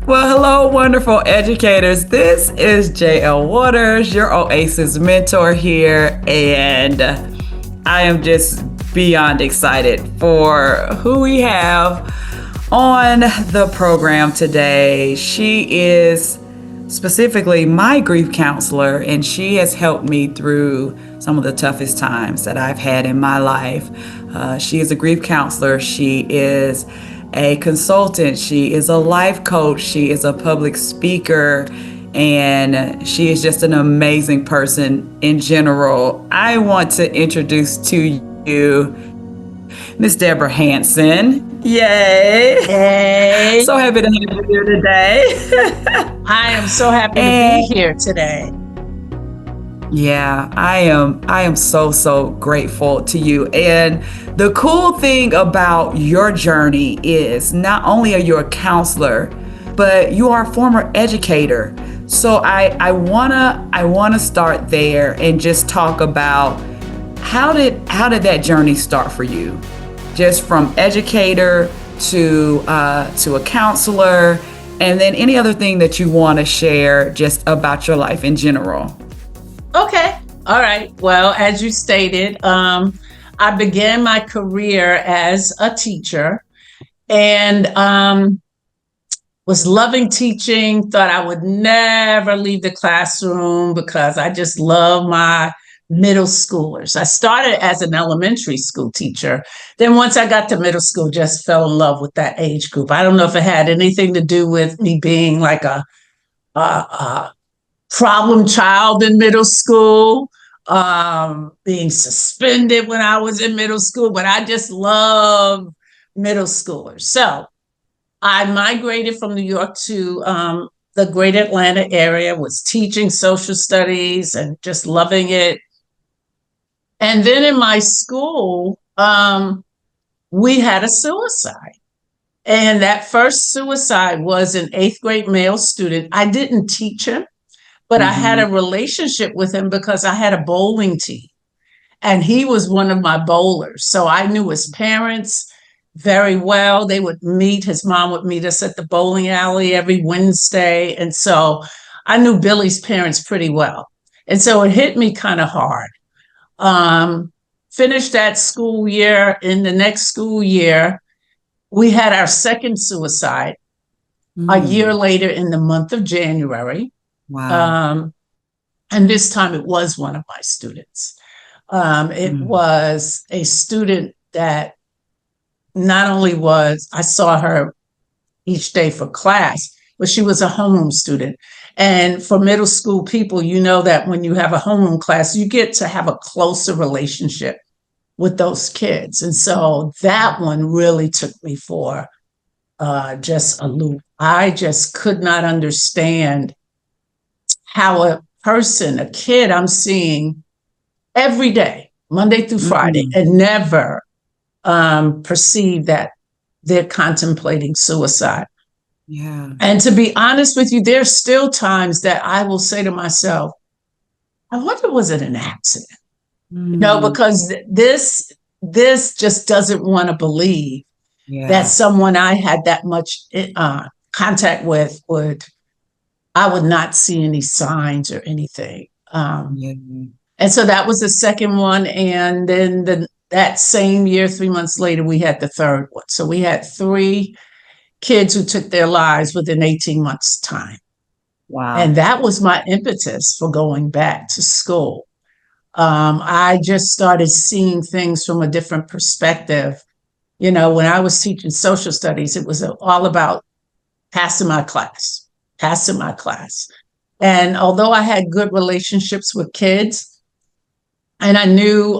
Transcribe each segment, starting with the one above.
Well, hello, wonderful educators. This is JL Waters, your Oasis mentor here, and I am just beyond excited for who we have on the program today. She is specifically my grief counselor, and she has helped me through some of the toughest times that I've had in my life. She is a grief counselor. She is a consultant. She is a life coach. She is a public speaker. And she is just an amazing person in general. I want to introduce to you Miss Debra Hanson. Yay! Hey, So happy to have you here today. I am so happy to And be here today. yeah, I am so grateful to you. And the cool thing about your journey is not only are you a counselor, but you are a former educator. So I wanna start there and just talk about how did that journey start for you? Just from educator to a counselor, and then any other thing that you want to share just about your life in general. Okay, all right. Well, as you stated, I began my career as a teacher and was loving teaching, thought I would never leave the classroom because I just love my middle schoolers. I started as an elementary school teacher. Then once I got to middle school, just fell in love with that age group. I don't know if it had anything to do with me being like a problem child in middle school, being suspended when I was in middle school, but I just love middle schoolers. So I migrated from New York to the greater Atlanta area, was teaching social studies and just loving it. And then in my school, we had a suicide. And that first suicide was an eighth grade male student. I didn't teach him, but I had a Mm-hmm. relationship with him because I had a bowling team and he was one of my bowlers. So I knew his parents very well. They would meet, his mom would meet us at the bowling alley every Wednesday. And so I knew Billy's parents pretty well. And so it hit me kind of hard. Um, Finished that school year. In the next school year, we had our second suicide a year Mm. later in the month of January. Wow. Um, and this time it was one of my students. It Mm. was a student that not only was, I saw her each day for class, but she was a homeroom student. And for middle school people, you know that when you have a homeroom class, you get to have a closer relationship with those kids. And so that one really took me for just a loop. I just could not understand how a person, a kid I'm seeing every day, Monday through Friday, Mm. and never perceive that they're contemplating suicide. Yeah. And to be honest with you, there's still times that I will say to myself, I wonder, was it an accident? No, Mm. because this just doesn't want to believe that Yeah. someone I had that much contact with I would not see any signs or anything. Yeah. And so that was the second one. And then that same year, 3 months later, we had the third one. So we had three kids who took their lives within 18 months' time. And Wow. that was my impetus for going back to school. I just started seeing things from a different perspective. You know, when I was teaching social studies, it was all about passing my class, passing my class. And although I had good relationships with kids, and I knew,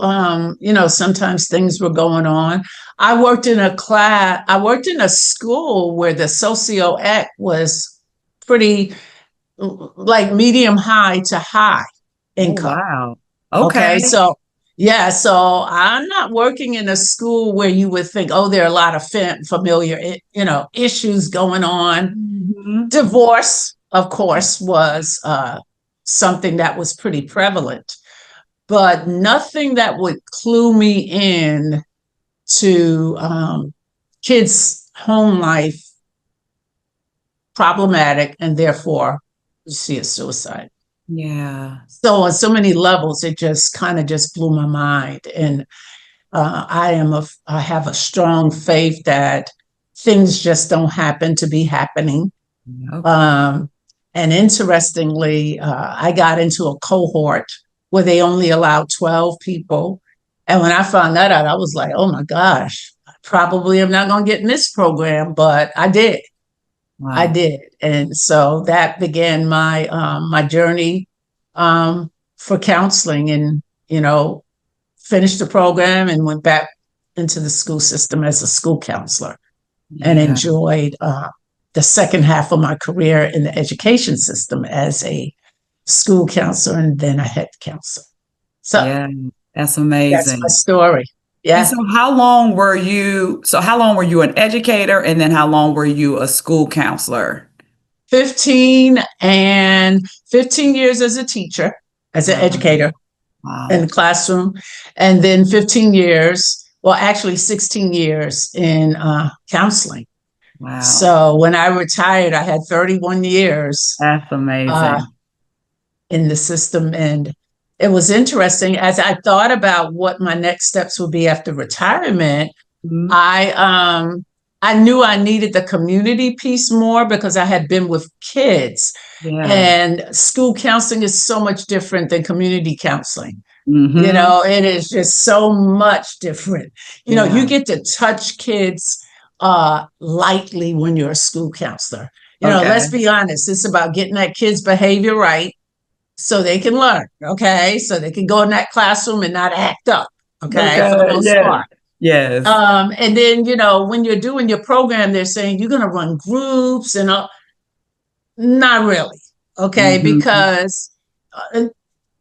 sometimes things were going on. I worked in a school where the socio-ec was pretty like medium high to high Oh, income. wow. Okay. Okay. So, yeah. So I'm not working in a school where you would think, oh, there are a lot of familiar, issues going on. Mhm. Divorce, of course, was something that was pretty prevalent, but nothing that would clue me in to kids' home life problematic, and therefore you see a suicide. Yeah. So on so many levels, it just kind of just blew my mind. And I have a strong faith that things just don't happen to be happening. Yep. And interestingly, I got into a cohort where they only allowed 12 people. And when I found that out, I was like, oh my gosh, I probably am not going to get in this program, but I did. I Wow. did. And so that began my journey for counseling, and, finished the program and went back into the school system as a school counselor, and Yeah. enjoyed the second half of my career in the education system as a school counselor and then a head counselor. So Yeah. That's that's my amazing. story. And Yeah. so how long were you an educator, and then how long were you a school counselor? 15 years as a teacher, as an Wow. educator in the Wow. classroom, and then 15 years, well, actually 16 years in counseling. Wow. So when I retired, I had 31 years That's uh, amazing. in the system. And it was interesting as I thought about what my next steps would be after retirement. Mhm. I knew I needed the community piece more because I had been with kids, Yeah. and school counseling is so much different than community counseling. Mm-hmm. It is just so much different. You Yeah. get to touch kids lightly when you're a school counselor. Let's Okay. be honest, it's about getting that kid's behavior right so they can learn, okay? So they can go in that classroom and not act up, okay, for the Okay. most Yes. part. Yes. And then, when you're doing your program, they're saying you're going to run groups and not really, okay? Mm-hmm. Because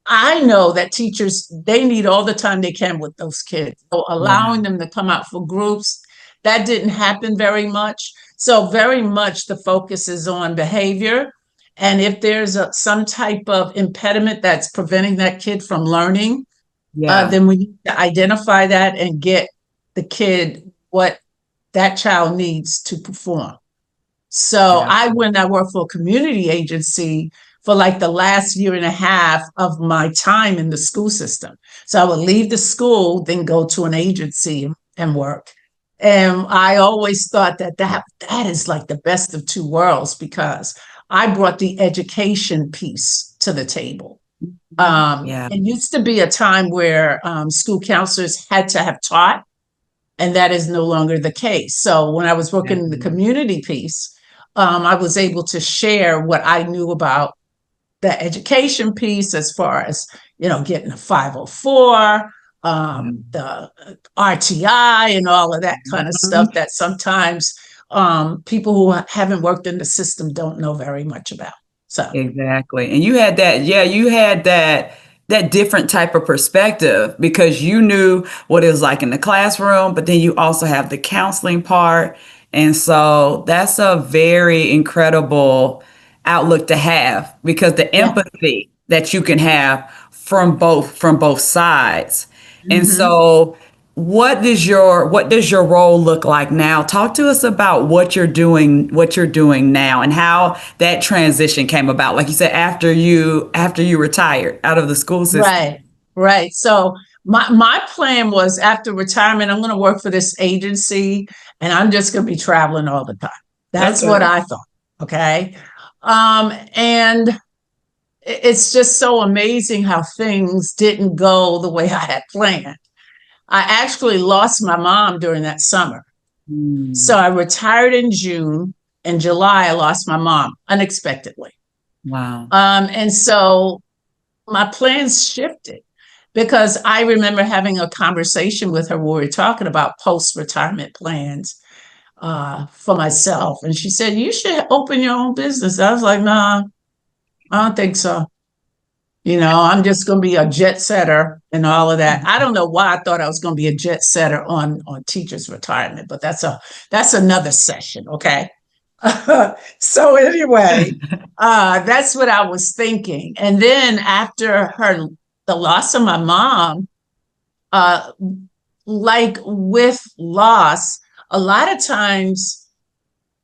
I know that teachers, they need all the time they can with those kids. So Yeah. allowing them to come out for groups, that didn't happen very much. So very much the focus is on behavior. And if there's some type of impediment that's preventing that kid from learning, Yeah. then we need to identify that and get the kid what that child needs to perform. So Yeah. when I worked for a community agency for like the last year and a half of my time in the school system. So I would leave the school, then go to an agency and work. And I always thought that is like the best of two worlds because I brought the education piece to the table. Yeah. It used to be a time where school counselors had to have taught, and that is no longer the case. So when I was working in the Yeah. community piece, I was able to share what I knew about the education piece as far as, getting a 504, the RTI, and all of that kind of stuff Mhm. that sometimes people who haven't worked in the system don't know very much about. So, Exactly. And you had that, yeah, you had that different type of perspective because you knew what it was like in the classroom, but then you also have the counseling part. And so that's a very incredible outlook to have because the yeah. empathy that you can have from both sides. And Mm-hmm. so what does your role look like now? Talk to us about what you're doing now and how that transition came about. Like you said, after you retired out of the school system. Right, right. So my plan was after retirement, I'm going to work for this agency, and I'm just going to be traveling all the time. That's what Okay. I thought. Okay. And it's just so amazing how things didn't go the way I had planned. I actually lost my mom during that summer. So Hmm. I retired in June. In July, I lost my mom unexpectedly. Wow. And so my plans shifted because I remember having a conversation with her where we were talking about post retirement plans for myself. And she said, you should open your own business. I was like, nah, I don't think so. I'm just going to be a jet setter and all of that. I don't know why I thought I was going to be a jet setter on teachers retirement, but that's another session. Okay. So anyway, that's what I was thinking. And then after the loss of my mom, uh, like with loss, a lot of times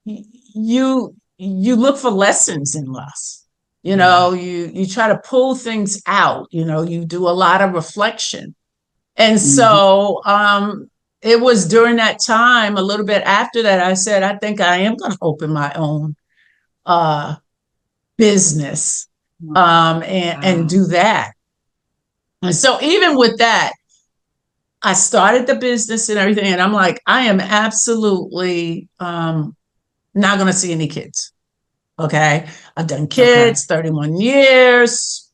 you you look for lessons in loss. You know, you try to pull things out. You know, you do a lot of reflection. And Mhm. so it was during that time, a little bit after that, I said, I think I am going to open my own uh, business and Wow. do that. And so even with that, I started the business and everything, and I'm like, I am absolutely not going to see any kids. Okay. I've done Okay. kids 31 years.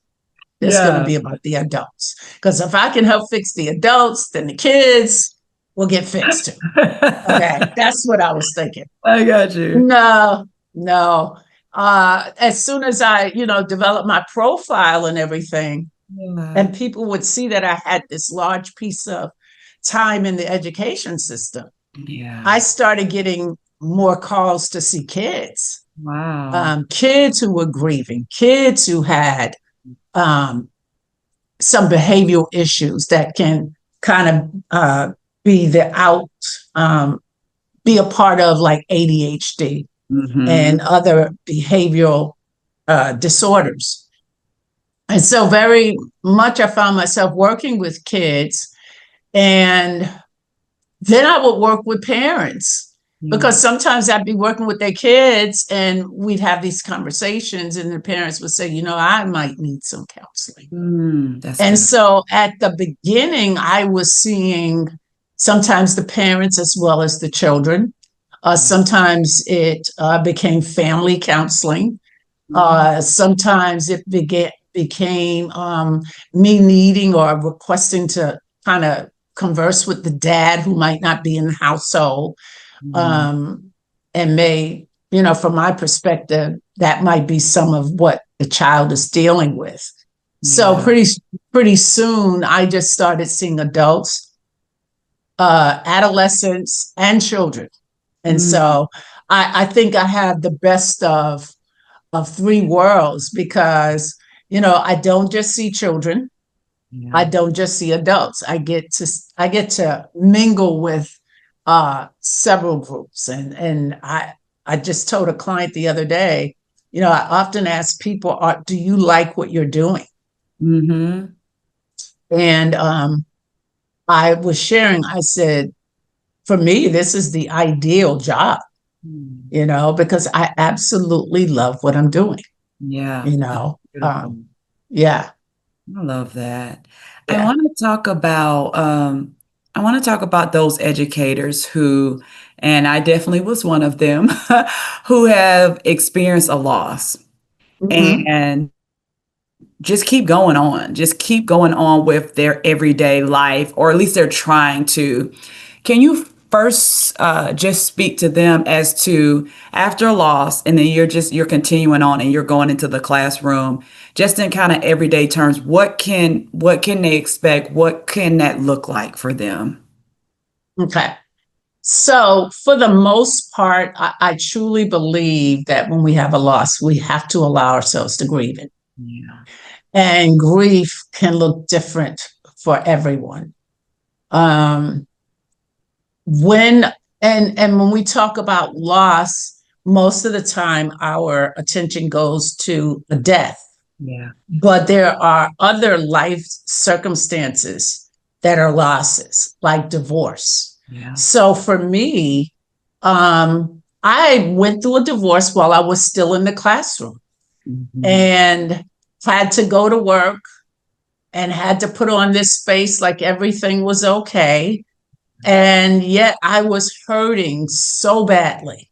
It's going to Yeah. be about the adults. Because if I can help fix the adults, then the kids will get fixed too. Okay. That's what I was thinking. I got you. No, no. As soon as I, developed my profile and everything, Yeah. and people would see that I had this large piece of time in the education system, I Yeah. started getting more calls to see kids, Wow. kids who were grieving, kids who had some behavioral issues that can kind of be the out, um, be a part of like ADHD and Mm-hmm. other behavioral disorders. And so, very much, I found myself working with kids. And then I would work with parents Yeah. because sometimes I'd be working with their kids and we'd have these conversations, and the parents would say, I might need some counseling. That's And good. so at the beginning, I was seeing sometimes the parents as well as the children. Sometimes it became family counseling. Mhm. Sometimes it became me needing or requesting to kind of converse with the dad who might not be in the household, Mhm. um, and may, from my perspective, that might be some of what the child is dealing with. So Yeah. pretty soon, I just started seeing adults, adolescents, and children, and Mm. so I think I have the best of three worlds because I don't just see children, I Yeah. don't just see adults. I get to mingle with several groups, and I just told a client the other day, I often ask people, do you like what you're doing? Mm-hmm. And I was sharing, I said, for me, this is the ideal job, because I absolutely love what I'm doing, Yeah. you That's know. beautiful. Yeah, I love that. I yeah. want to talk about I want to talk about those educators who, and I definitely was one of them, who have experienced a loss Hmm. and just keep going on. Just keep going on with their everyday life, or at least they're trying to. Can you first just speak to them as to after a loss, and then you're continuing on and you're going into the classroom, just in kind of everyday terms, what can they expect? What can that look like for them? Okay. So, for the most part, I truly believe that when we have a loss, we have to allow ourselves to grieve it. Yeah. And grief can look different for everyone. Um, when and when we talk about loss, most of the time our attention goes to a death, Yeah. but there are other life circumstances that are losses, like divorce. Yeah. So for me, I went through a divorce while I was still in the classroom Hmm. and had to go to work and had to put on this face like everything was okay. And yet I was hurting so badly.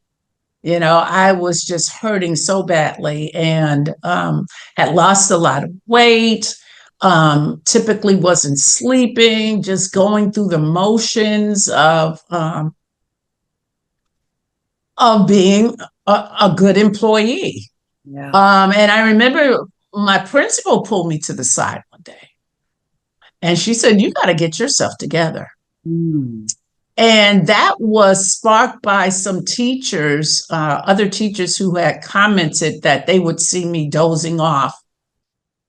I was just hurting so badly and had lost a lot of weight. Typically wasn't sleeping, just going through the motions of being a good employee. Yeah. And I remember my principal pulled me to the side one day and she said, "You got to get yourself together." Mm. And that was sparked by some teachers, other teachers who had commented that they would see me dozing off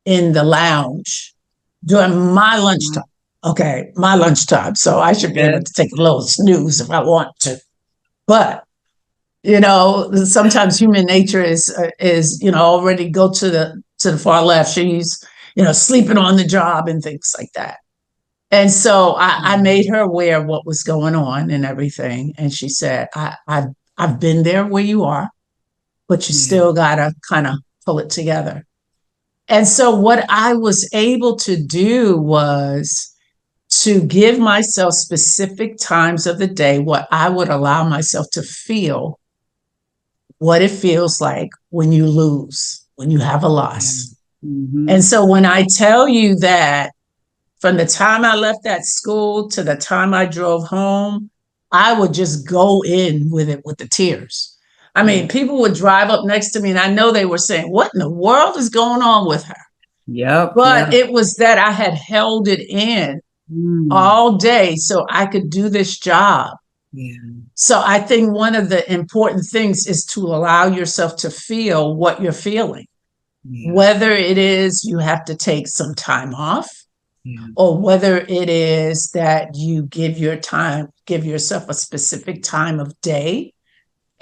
in the lounge during my lunchtime. Okay, my lunchtime. So I should be able Yes. to take a little snooze if I want to. But Sometimes human nature is already go to the far left. She's sleeping on the job and things like that. And so I made her aware of what was going on and everything. And she said, I've been there where you are, but you still gotta kind of pull it together. And so what I was able to do was to give myself specific times of the day what I would allow myself to feel what it feels like when you lose, when you have a loss. Mm-hmm. And so when I tell you that from the time I left that school to the time I drove home, I would just go in with it with the tears. I mean, people would drive up next to me and I know they were saying, what in the world is going on with her? Yep. But it was that I had held it in all day so I could do this job. Yeah. So I think one of the important things is to allow yourself to feel what you're feeling, whether it is you have to take some time off, or whether it is that you give yourself a specific time of day.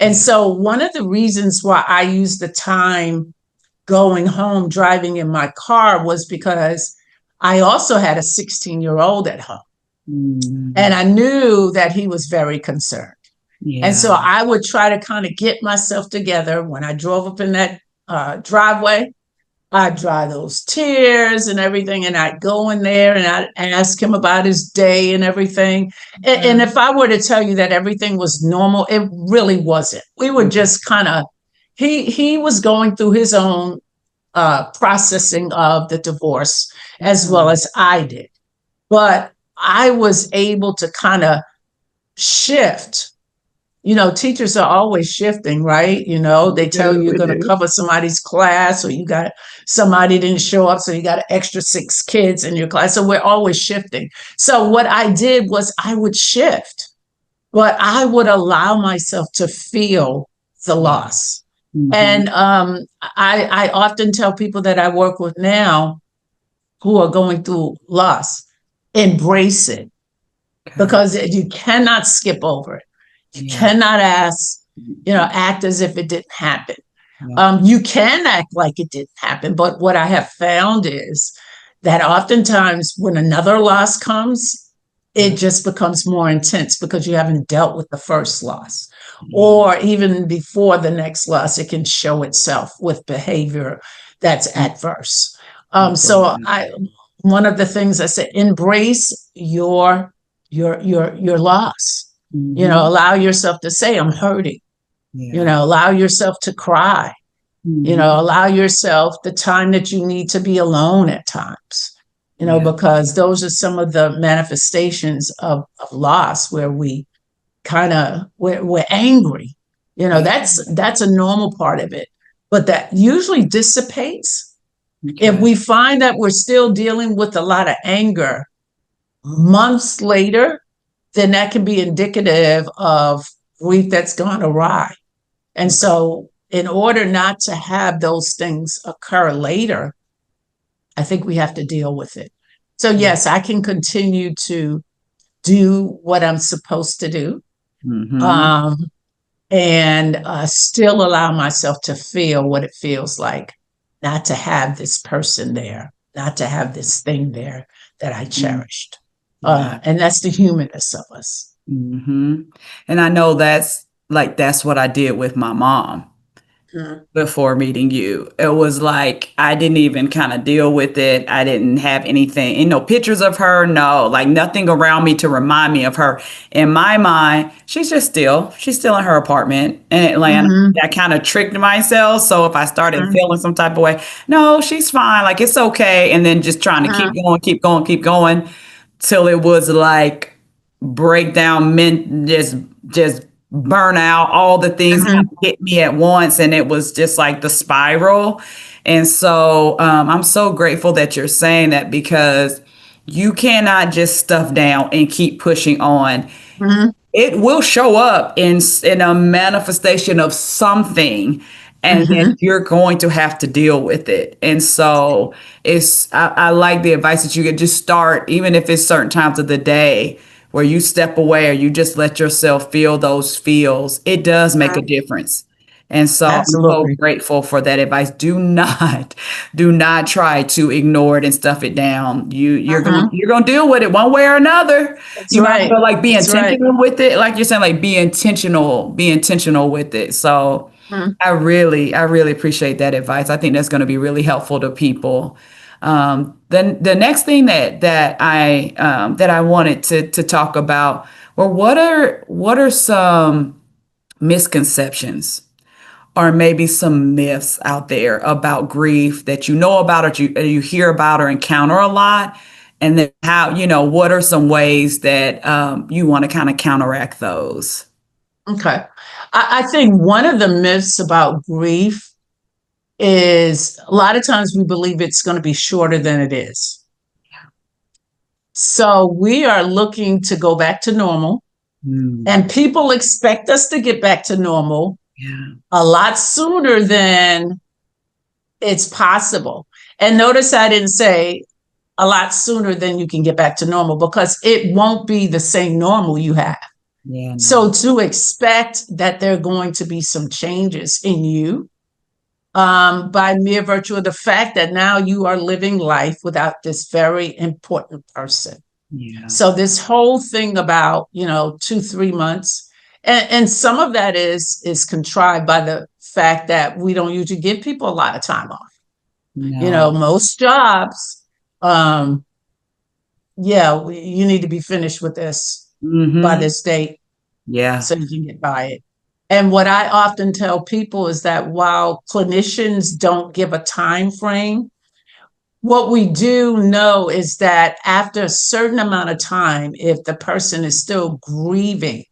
And so one of the reasons why I use the time going home, driving in my car, was because I also had a 16-year-old at home. And I knew that he was very concerned. And so I would try to kind of get myself together when I drove up in that driveway. I'd dry those tears and everything, and I'd go in there and I'd ask him about his day and everything. And if I were to tell you that everything was normal, it really wasn't. We were just kind of, he was going through his own processing of the divorce as well as I did. But I was able to kind of shift. Teachers are always shifting, right? They tell you you're going to cover somebody's class, or you got somebody didn't show up, so you got an extra 6 kids in your class. So we're always shifting. So what I did was I would shift, but I would allow myself to feel the loss. And I often tell people that I work with now who are going through loss, embrace it, because you cannot skip over it. You cannot act as if it didn't happen. You can act like it didn't happen, but what I have found is that oftentimes when another loss comes, it just becomes more intense because you haven't dealt with the first loss. Or even before the next loss, it can show itself with behavior that's adverse. So one of the things I said, embrace your loss. Allow yourself to say, I'm hurting. Allow yourself to cry. Allow yourself the time that you need to be alone at times. Because those are some of the manifestations of loss where we we're angry. That's a normal part of it, but that usually dissipates. If we find that we're still dealing with a lot of anger months later, then that can be indicative of grief that's gone awry. And so in order not to have those things occur later, I think we have to deal with it. So yes, I can continue to do what I'm supposed to do, and still allow myself to feel what it feels like not to have this person there, not to have this thing there that I cherished. And that's the humanness of us. And I know that's what I did with my mom before meeting you. It was like I didn't even kind of deal with it. I didn't have anything, pictures of her, no, like nothing around me to remind me of her. In my mind, she's still in her apartment in Atlanta. I kind of tricked myself. So if I started feeling some type of way, no, she's fine, like it's okay. And then just trying to keep going till it was like breakdown, just burn out, all the things hit me at once, and it was just like the spiral. And so I'm so grateful that you're saying that, because you cannot just stuff down and keep pushing on. It will show up in a manifestation of something, and then you're going to have to deal with it. And so I like the advice that you get. Just start, even if it's certain times of the day where you step away or you just let yourself feel those feels, it does make a Mhm. difference. And so I'm so Absolutely. grateful for that advice. Do not, do not try to ignore it and stuff it down. Mhm. You're gonna deal with it one way or another. That's You might have right. to like be That's right. intentional with it, like you're saying, like be intentional with it. So Mhm. I really appreciate that advice. I think that's going to be really helpful to people. Then the next thing that I wanted to talk about, well, what are some misconceptions or maybe some myths out there about grief that you know about or you hear about or encounter a lot, and then how, what are some ways that you want to kind of counteract those? Okay. I think one of the myths about grief is a lot of times we believe it's going to be shorter than it is. So we are looking to go back to normal, Mm, and people expect us to get back to normal yeah, a lot sooner than it's possible. And notice I didn't say a lot sooner than you can get back to normal because it won't be the same normal you have. yeah, no, So to expect that there are going to be some changes in you by mere virtue of the fact that now you are living life without this very important person. yeah, So this whole thing about, 2, 3 months, and some of that is contrived by the fact that we don't usually give people a lot of time off. no, Most jobs, um, yeah, you need to be finished with this by mm-hmm, this date yeah, so you can get by it. And what I often tell people is that while clinicians don't give a time frame, what we do know is that after a certain amount of time, if the person is still grieving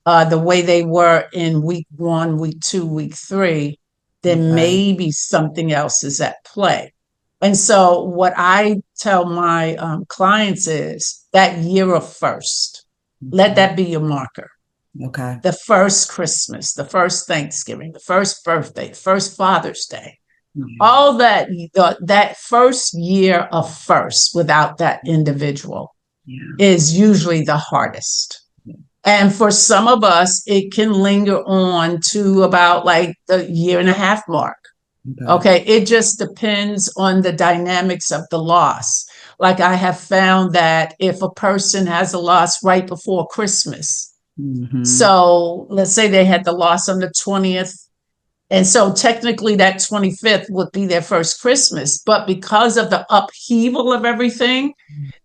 the way they were in week 1, week 2, week 3, then okay, maybe something else is at play. And so, what I tell my clients is that year of first, let okay, that be your marker. okay, The first Christmas, the first Thanksgiving, the first birthday, first Father's Day, yeah, all that first year of first without that individual yeah, is usually the hardest. And for some of us, it can linger on to about like the year and a half mark. okay, Okay. It just depends on the dynamics of the loss. Like I have found that if a person has a loss right before Christmas, mm-hmm, so let's say they had the loss on the 20th, and so technically that 25th would be their first Christmas. But because of the upheaval of everything,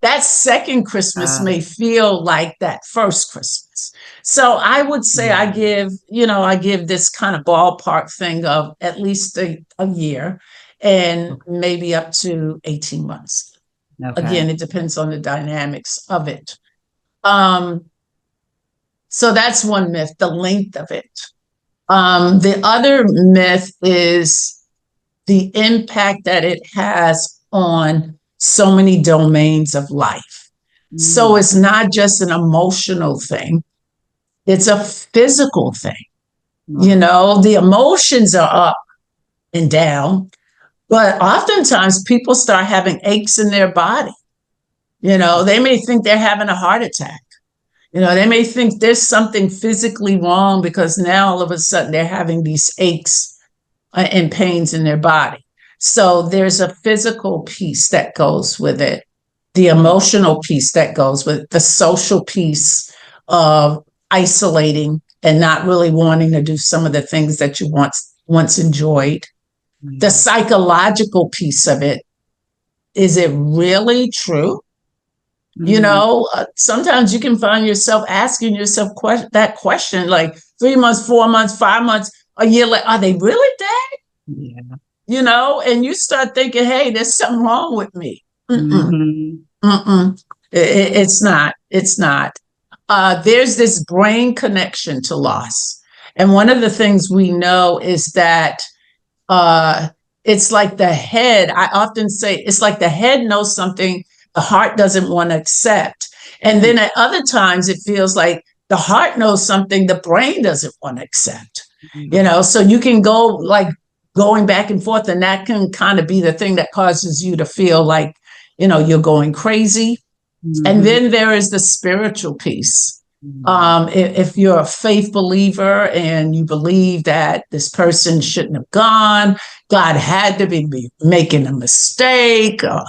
that second Christmas got may it, feel like that first Christmas. So I would say yeah, I give this kind of ballpark thing of at least a year and okay, maybe up to 18 months. okay, Again, it depends on the dynamics of it. Um, so that's one myth, the length of it. The other myth is the impact that it has on so many domains of life. So mm, it's not just an emotional thing, it's a physical thing. wow, The emotions are up and down, but oftentimes people start having aches in their body. They may think they're having a heart attack. They may think there's something physically wrong because now all of a sudden they're having these aches and pains in their body. So there's a physical piece that goes with it, the emotional piece that goes with it, the social piece of isolating and not really wanting to do some of the things that you once enjoyed. The yeah, psychological piece of it, is it really true? mm, Sometimes you can find yourself asking yourself that question like 3 months, 4 months, 5 months, a year later, are they really dead? yeah, And you start thinking, hey, there's something wrong with me. Mm-mm, mm-hmm, mm-mm. It's not. It's not. There's this brain connection to loss. And one of the things we know is that uh, it's like the head, I often say, it's like the head knows something the heart doesn't want to accept. And then at other times, it feels like the heart knows something the brain doesn't want to accept. mm, So you can go like going back and forth, and that can kind of be the thing that causes you to feel like, you're going crazy And Mm-hmm. then there is the spiritual piece. Mm-hmm. If you're a faith believer and you believe that this person shouldn't have gone, God had to be making a mistake, or,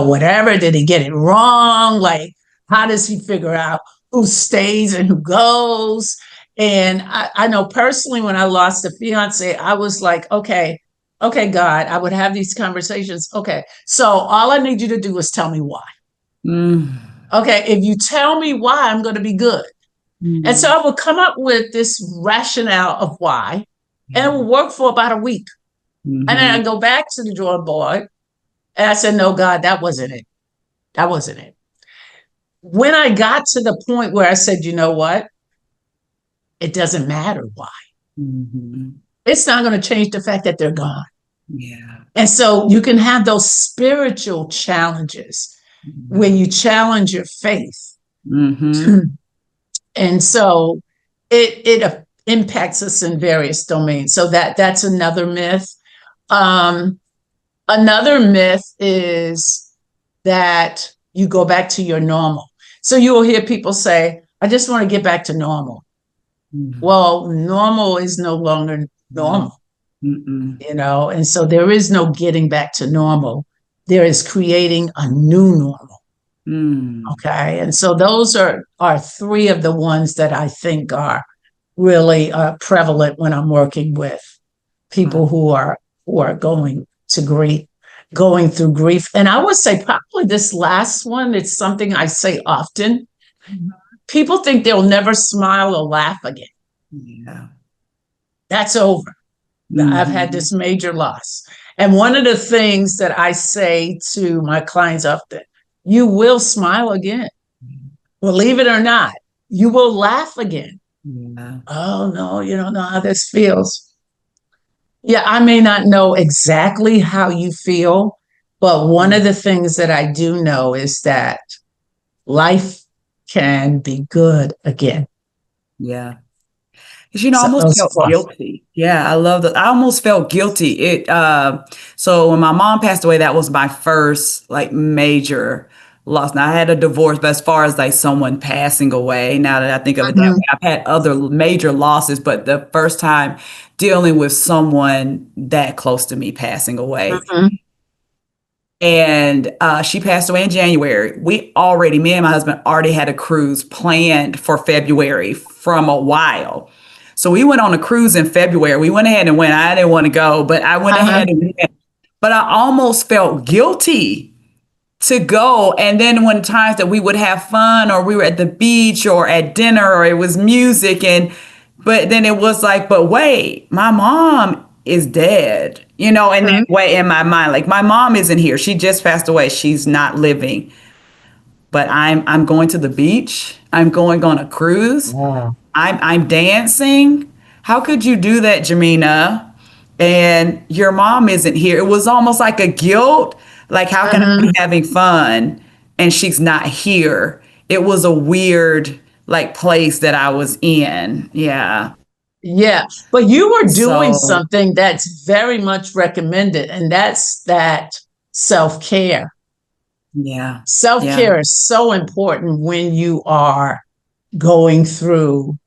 whatever. Did he get it wrong? Like, how does he figure out who stays and who goes? And I know personally, when I lost a fiance, I was like, okay, God, I would have these conversations. Okay, so all I need you to do is tell me why. Mm-hmm. Okay, if you tell me why, I'm going to be good. And so Mm-hmm. I would come up with this rationale of why, and it would work for about a week. And then Mm-hmm. I go back to the drawing board and I said, no, God, that wasn't it. That wasn't it. When I got to the point where I said, you know what? It doesn't matter why. Mm-hmm. It's not going to change the fact that they're gone. Yeah. And so you can have those spiritual challenges when you challenge your faith. Mm-hmm. And so it impacts us in various domains. So that's another myth. Um, Another myth is that you go back to your normal. So you will hear people say, I just want to get back to normal. Mm-hmm. Well, normal is no longer normal, Mm-mm. and so there is no getting back to normal. There is creating a new normal. Mm. Okay. And so those are three of the ones that I think are really prevalent when I'm working with Wow. people who are going through grief. And I would say probably this last one, it's something I say often. People think they'll never smile or laugh again. Yeah. That's over. I've had Mm-hmm. this major loss. And one of the things that I say to my clients often, you will smile again. Believe it or not, you will laugh again. Yeah. Oh, no, you don't know how this feels. Yeah, I may not know exactly how you feel, but one of the things that I do know is that life can be good again. Yeah. 'Cause, I So almost those felt four. guilty. Yeah, I love that. I almost felt guilty. So when my mom passed away, that was my first like major loss. Now I had a divorce, but as far as like someone passing away, now that I think of it that way, Mhm, I've had other major losses, but the first time dealing with someone that close to me passing away. mhm, And she passed away in January. Me and my husband already had a cruise planned for February from a while. So we went on a cruise in February. We went ahead and went. I didn't want to go, but I went uh-huh, ahead and went. But I almost felt guilty to go. And then when times that we would have fun or we were at the beach or at dinner or it was music but then it was like, but wait, my mom is dead, in that mhm. way in my mind. Like my mom isn't here. She just passed away. She's not living. But I'm going to the beach. I'm going on a cruise. Wow. I'm dancing. How could you do that, Jamina? And your mom isn't here. It was almost like a guilt. Like, how can I be Mhm. having fun and she's not here? It was a weird like place that I was in. Yeah. Yeah, but you were doing So something that's very much recommended, and that's that self-care. yeah. Yeah. Self-care is so important when you are going through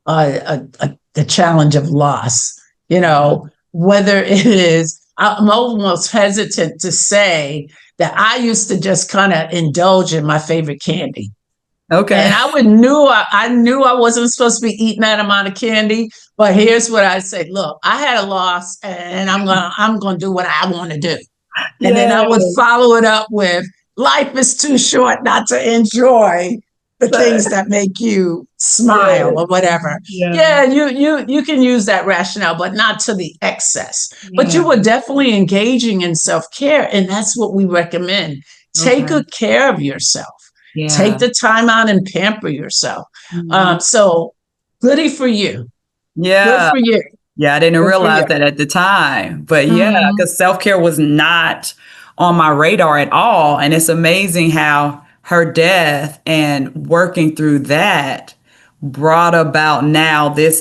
the challenge of loss. Yeah. Whether it is, I'm almost hesitant to say that I used to just kind of indulge in my favorite candy. Okay. And I knew I wasn't supposed to be eating that amount of candy. But here's what I say: Look, I had a loss, and I'm gonna do what I want to do. And then I Yeah. would follow it up with life is too short not to enjoy the things that make you smile Yeah. or whatever. Yeah. Yeah, you can use that rationale, but not to the excess. But Yeah. you were definitely engaging in self-care, and that's what we recommend. Take Okay. good care of yourself. Take Yeah. the time out and pamper yourself. Mhm. So goody for you. Good Yeah. for you. Yeah, I didn't Good for realize you. that at the time. But yeah, Mhm. because self care was not on my radar at all. And it's amazing how her death and working through that brought about now this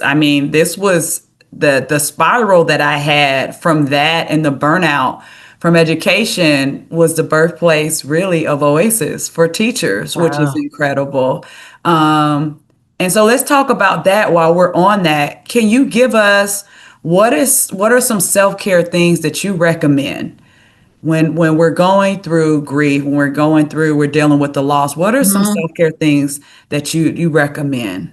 was the spiral that I had from that and the burnout from education was the birthplace really of Oasis for teachers, which is Wow. incredible. And so let's talk about that while we're on that. Can you give us what are some self-care things that you recommend when we're going through grief, when we're dealing with the loss? What are some Mhm. self-care things that you recommend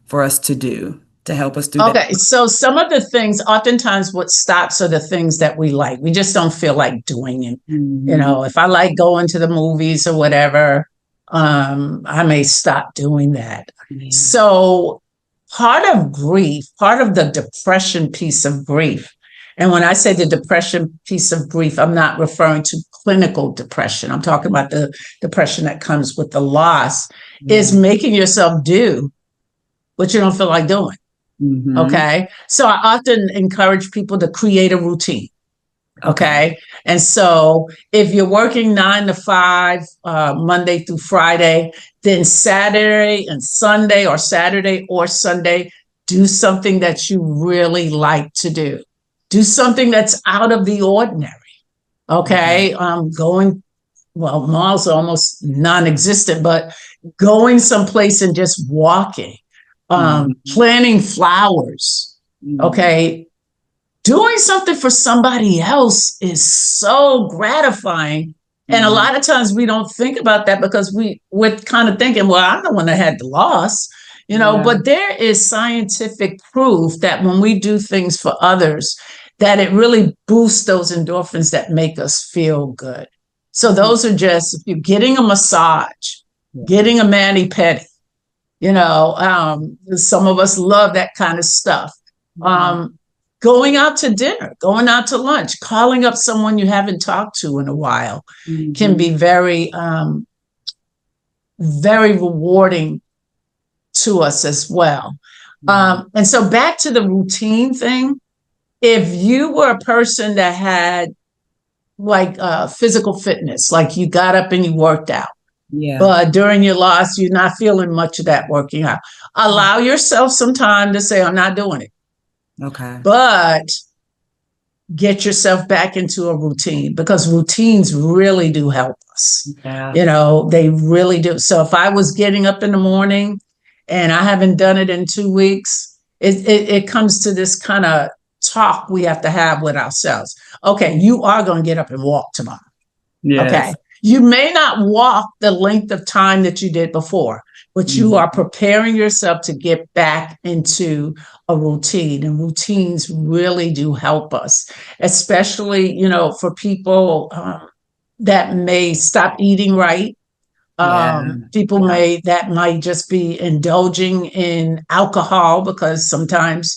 for us to do to help us do that? Okay, so some of the things, oftentimes what stops are the things that we like. We just don't feel like doing it. You Mhm. know, if I like going to the movies or whatever, I may stop doing that. Yeah. So part of grief, part of the depression piece of grief, and when I say the depression piece of grief, I'm not referring to clinical depression. I'm talking about the depression that comes with the loss, is Yeah. making yourself do what you don't feel like doing. Hmm. Okay. So I often encourage people to create a routine. Okay. Okay. And so if you're working 9 to 5, Monday through Friday, then Saturday and Sunday, or Saturday or Sunday, do something that you really like to do. Do something that's out of the ordinary. Okay. Okay. Going, well, malls are almost non existent, but going someplace and just walking, Hmm. planting flowers. Hmm. Okay. Doing something for somebody else is so gratifying. And a Hmm. lot of times we don't think about that because we're kind of thinking, well, I'm the one that had the loss, Yeah. but there is scientific proof that when we do things for others, that it really boosts those endorphins that make us feel good. So Hmm. those are just, if you're getting a massage, Yeah. getting a mani-pedi, some of us love that kind of stuff. Yeah. Um, Going out to dinner, going out to lunch, calling up someone you haven't talked to in a while can Hmm. be very rewarding to us as well. Yeah. And so back to the routine thing, if you were a person that had like physical fitness, like you got up and you worked out, Yeah. but during your loss, you're not feeling much of that working out. Allow yourself some time to say, I'm not doing it. Okay. But get yourself back into a routine, because routines really do help us. Yeah. They really do. So if I was getting up in the morning and I haven't done it in 2 weeks, it comes to this kind of talk we have to have with ourselves. Okay, you are going to get up and walk tomorrow. Yes. Okay. You may not walk the length of time that you did before, but you are Mhm. preparing yourself to get back into a routine. And routines really do help us, especially, for people that may stop eating right. Yeah. People Yeah. that might just be indulging in alcohol because sometimes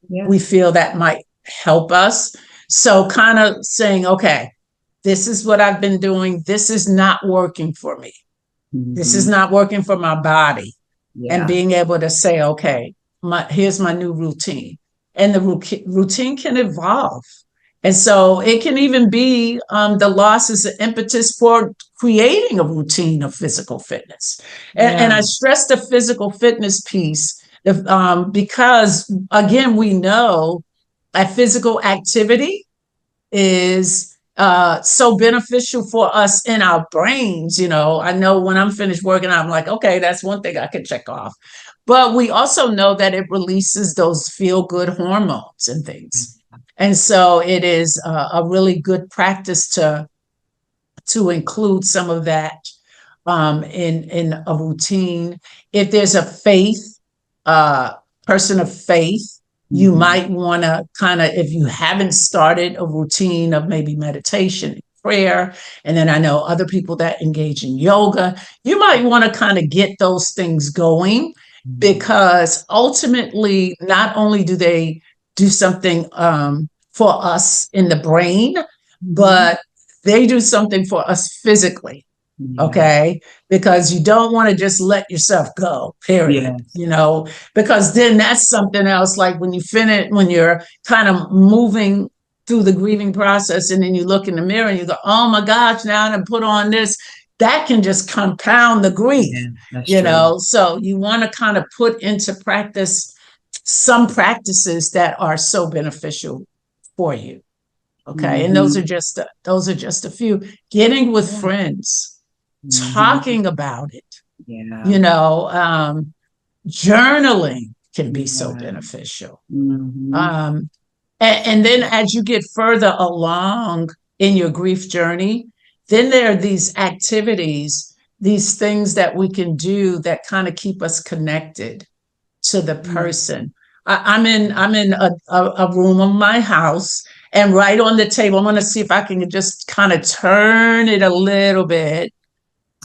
Yeah. we feel that might help us. So, kind of saying, okay, this is what I've been doing. This is not working for me. This is Hmm. not working for my body. And Yeah. being able to say, okay, here's my new routine. And the routine can evolve. And so it can even be the loss is an impetus for creating a routine of physical fitness. And Yeah. I stress the physical fitness piece because, again, we know that physical activity is so beneficial for us in our brains. I know when I'm finished working out, I'm like, okay, that's one thing I can check off. But we also know that it releases those feel good hormones and things. And so it is a really good practice to include some of that in a routine. If there's a uh, person of faith, you Hmm. might want to kind of, if you haven't started a routine of maybe meditation, prayer, and then I know other people that engage in yoga, you might want to kind of get those things going, because ultimately, not only do they do something for us in the brain, Hmm. but they do something for us physically. Yeah. Okay. Because you don't want to just let yourself go, period. Yes. Because then that's something else. Like when you finish, when you're kind of moving through the grieving process, and then you look in the mirror and you go, oh my gosh, now I'm going to put on this. That can just compound the grief, Yeah. That's true. So you want to kind of put into practice some practices that are so beneficial for you. Okay. And Mm-hmm. those are just a few. Getting with Yeah. friends, Mm-hmm. talking about it, Yeah. you know, journaling can be so Yeah. beneficial. Mm-hmm. Um, and then as you get further along in your grief journey, then there are these activities, these things that we can do that kind of keep us connected to the person. I'm in a room of my house, and right on the table, I'm going to see if I can just kind of turn it a little bit.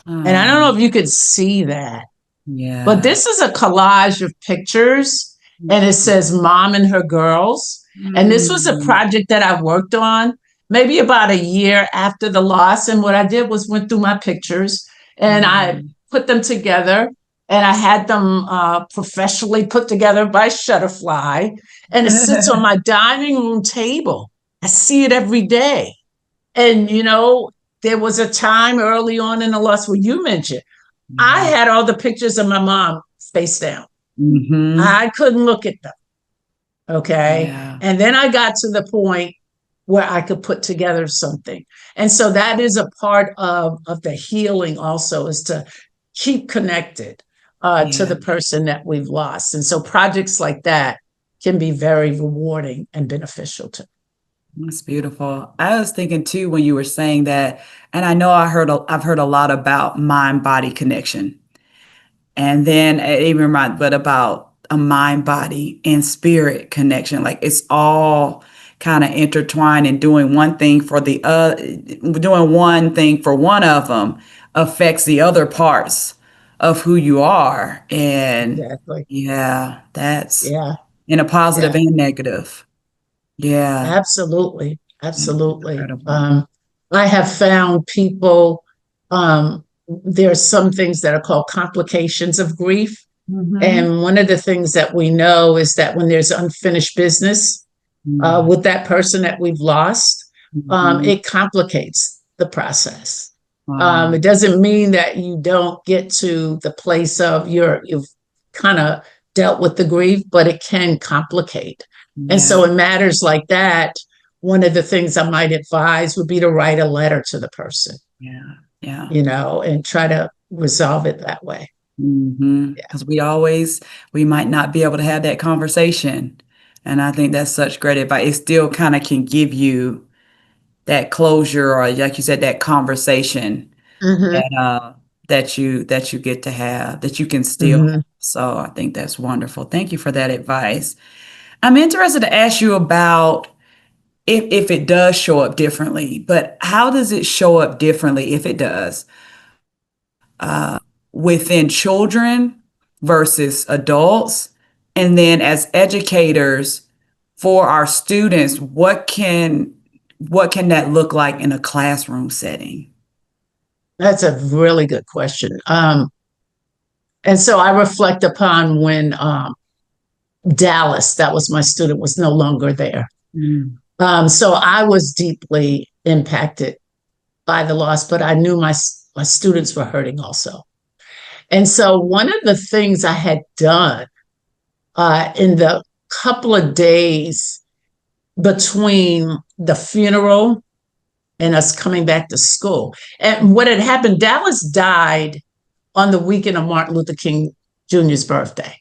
And I don't know if you could see that, but Yeah. this is a collage of pictures, and it says Mom and Her Girls. And this was a Mm. project that I worked on maybe about a year after the loss. And what I did was went through my pictures and I Mm. put them together, and I had them professionally put together by Shutterfly. And it sits on my dining room table. I see it every day. And, there was a time early on in the loss where you mentioned I Yeah. had all the pictures of my mom face down. Mm-hmm. I couldn't look at them. Okay. Yeah. And then I got to the point where I could put together something. And so that is a part of the healing also, is to keep connected to Yeah. the person that we've lost. And so projects like that can be very rewarding and beneficial too. That's beautiful. I was thinking too when you were saying that, and I know I've heard a lot about mind body connection. And then it even reminds, but about a mind, body, and spirit connection. Like it's all kind of intertwined, and doing one thing for doing one thing for one of them affects the other parts of who you are. And Exactly. yeah, that's Yeah. in a positive Yeah. and negative. Yeah, Absolutely. that's Absolutely. incredible. I have found people, there are some things that are called complications of grief. Mm-hmm. And one of the things that we know is that when there's unfinished business with that person that we've lost, Mm-hmm. it complicates the process. Wow. It doesn't mean that you don't get to the place of you've kind of dealt with the grief, but it can complicate. And so Yeah, in matters like that, one of the things I might advise would be to write a letter to the person, yeah, yeah. and try to resolve it that way. Yeah. Because we might not be able to have that conversation. And I think that's such great advice. It still kind of can give you that closure, or like you said, that conversation Hmm. that that you get to have, that you can still have. Hmm. So I think that's wonderful. Thank you for that advice. I'm interested to ask you about if it does show up differently, but how does it show up differently if it does? Within children versus adults? And then as educators for our students, what can that look like in a classroom setting? That's a really good question. And so I reflect upon when Dallas, that was my student, was no longer there. Mm, So I was deeply impacted by the loss, but I knew my students were hurting also. And so one of the things I had done in the couple of days between the funeral and us coming back to school, and what had happened, Dallas died on the weekend of Martin Luther King Jr.'s birthday.